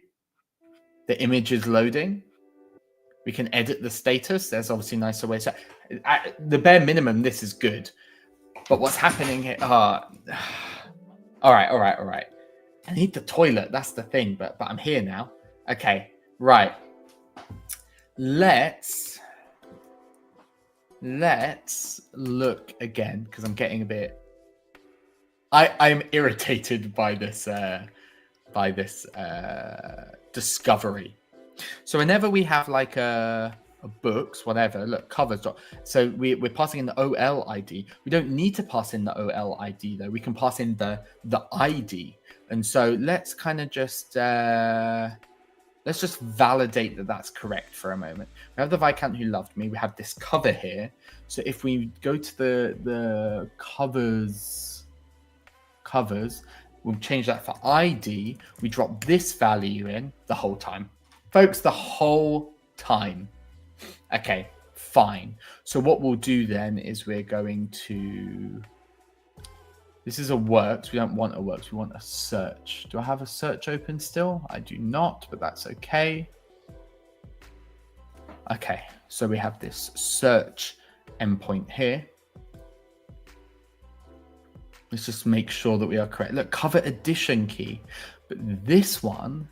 The image is loading. We can edit the status. There's obviously nicer ways. At the bare minimum, this is good. But what's happening here? All right. I need the toilet. That's the thing. But I'm here now. Okay, right. Let's look again because I'm getting a bit. I'm irritated by this discovery. So whenever we have like a books, whatever, look, covers. So we're passing in the OL ID. We don't need to pass in the OL ID though. We can pass in the ID. And so let's kind of just let's just validate that that's correct for a moment. We have the Viscount Who Loved Me. We have this cover here. So if we go to the covers, we'll change that for ID. We drop this value in the whole time. Folks, the whole time. Okay, fine. So what we'll do then is we're going to... This is a works. We don't want a works. We want a search. Do I have a search open still? I do not, but that's okay. Okay, so we have this search endpoint here. Let's just make sure that we are correct. Look, cover addition key. But this one,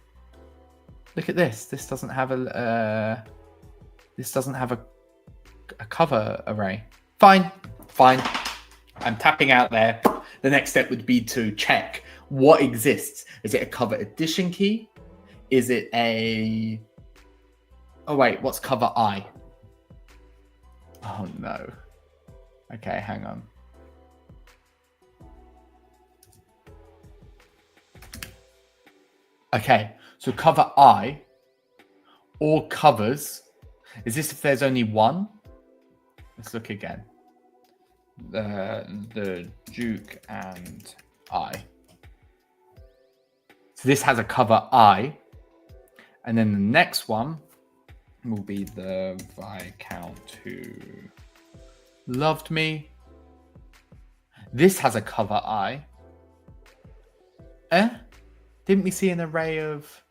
look at this. This doesn't have a cover array. Fine. I'm tapping out there. The next step would be to check what exists. Is it a cover addition key? Is it a... Oh, wait, what's cover I? Oh, no. Okay, hang on. Okay, so cover I or covers. Is this if there's only one? Let's look again. The Duke and I. So this has a cover I, and then the next one will be the Viscount Who Loved Me. This has a cover I. Didn't we see an array of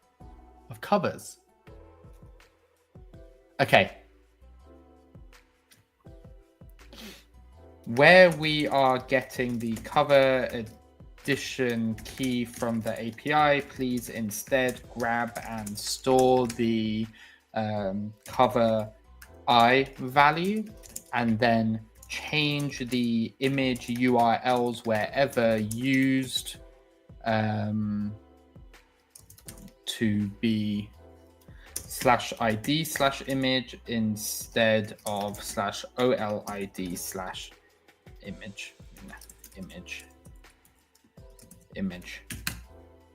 covers? Okay. Where we are getting the cover addition key from the API, please instead grab and store the cover I value and then change the image URLs wherever used to be /ID/image instead of /OLID/image.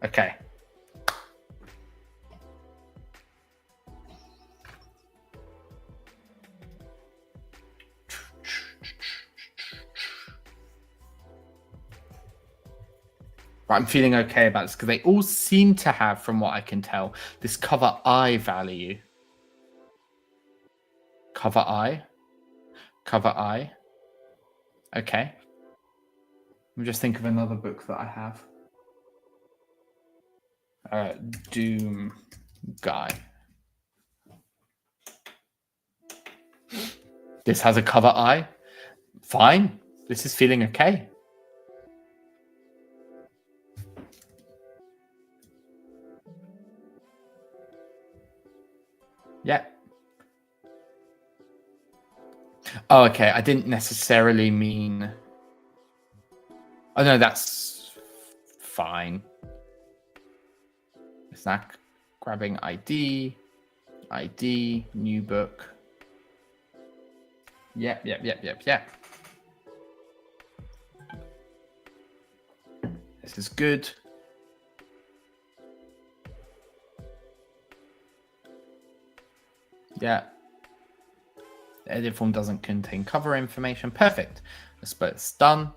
Okay. Right, I'm feeling okay about this because they all seem to have, from what I can tell, this cover I value. Cover I. Cover I. Okay. Let me just think of another book that I have. Doom Guy. This has a cover I. Fine. This is feeling okay. Yeah. Oh, okay. I didn't necessarily mean... Oh, no, that's fine. It's not grabbing ID, new book. Yep. This is good. Yeah. The edit form doesn't contain cover information. Perfect. But it's done.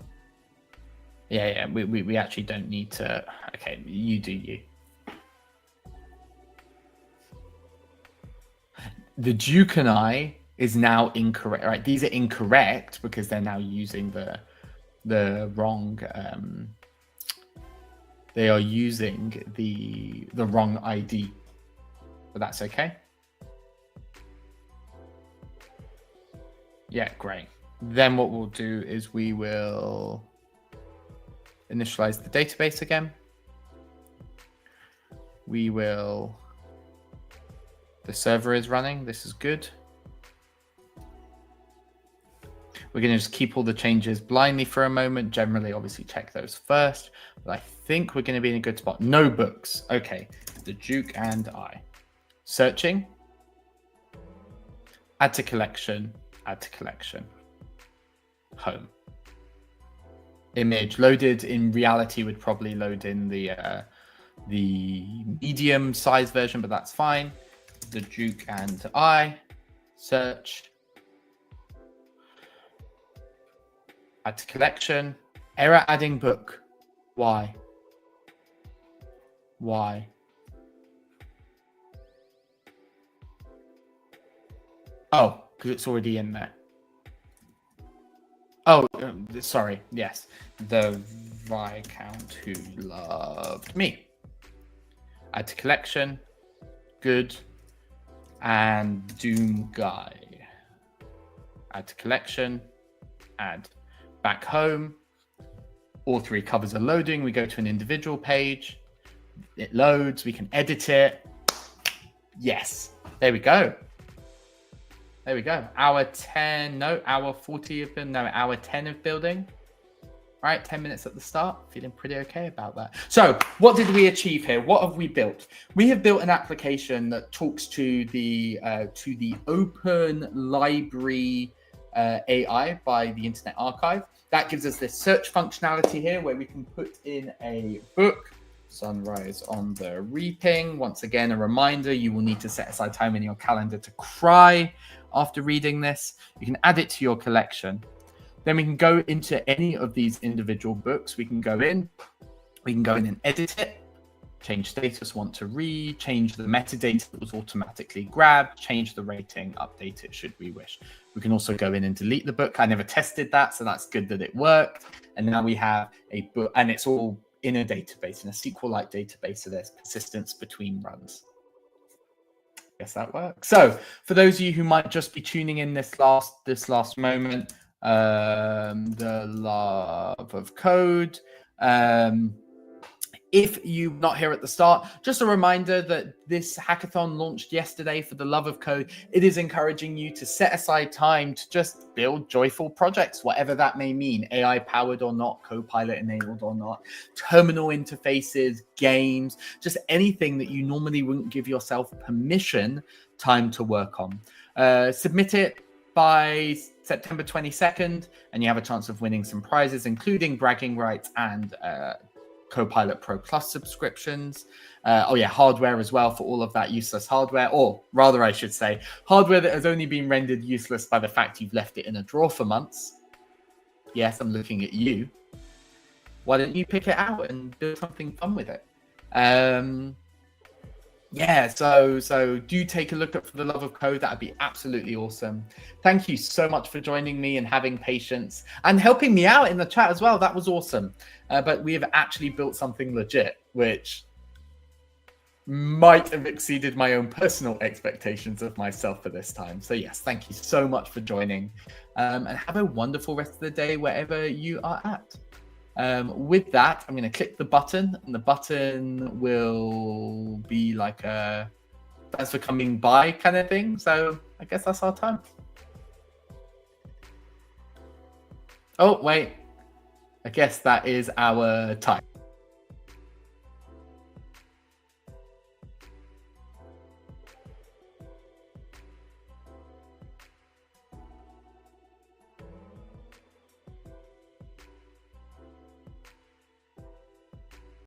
Yeah. We actually don't need to. Okay, you do you. The Duke and I is now incorrect, right? These are incorrect because they're now using the wrong. They are using the wrong ID, but that's okay. Yeah, great. Then what we'll do is we will initialize the database again. The server is running. This is good. We're going to just keep all the changes blindly for a moment. Generally, obviously, check those first. But I think we're going to be in a good spot. No books. Okay. The Duke and I. Searching. Add to collection. Add to collection. Home. Image loaded. In reality, would probably load in the medium size version, but that's fine. The Duke and I. Search. Add to collection. Error adding book. Why? Oh, because it's already in there. Oh, sorry. Yes. The Viscount who loved me. Add to collection. Good. And Doom Guy. Add to collection. Add. Back home. All three covers are loading. We go to an individual page. It loads. We can edit it. Yes. There we go. There we go. Hour 10. No, hour 40 of building. No, hour 10 of building. All right, 10 minutes at the start. Feeling pretty okay about that. So what did we achieve here? What have we built? We have built an application that talks to the Open Library AI by the Internet Archive. That gives us this search functionality here where we can put in a book, Sunrise on the Reaping. Once again, a reminder, you will need to set aside time in your calendar to cry after reading this. You can add it to your collection. Then we can go into any of these individual books. We can go in and edit it, change status, want to read, change the metadata that was automatically grabbed, change the rating, update it should we wish. We can also go in and delete the book. I never tested that, so that's good that it worked. And now we have a book, and it's all in a database, in a SQL-like database, so there's persistence between runs. Guess that works. So for those of you who might just be tuning in this last moment, the love of code. If you're not here at the start, just a reminder that this hackathon launched yesterday for the love of code. It is encouraging you to set aside time to just build joyful projects, whatever that may mean, AI powered or not, Copilot enabled or not, terminal interfaces, games, just anything that you normally wouldn't give yourself permission time to work on. Submit it by September 22nd, and you have a chance of winning some prizes, including bragging rights and Copilot Pro Plus subscriptions. Hardware as well for all of that useless hardware, or rather I should say, hardware that has only been rendered useless by the fact you've left it in a drawer for months. Yes, I'm looking at you. why don't you pick it out and do something fun with it? Yeah, so do take a look at For the Love of Code. That'd be absolutely awesome. Thank you so much for joining me and having patience and helping me out in the chat as well. That was awesome. But we have actually built something legit, which might have exceeded my own personal expectations of myself for this time. So yes, thank you so much for joining, and have a wonderful rest of the day wherever you are at. With that, I'm going to click the button, and the button will be like a thanks for coming by kind of thing. So I guess that's our time. Oh, wait. I guess that is our time.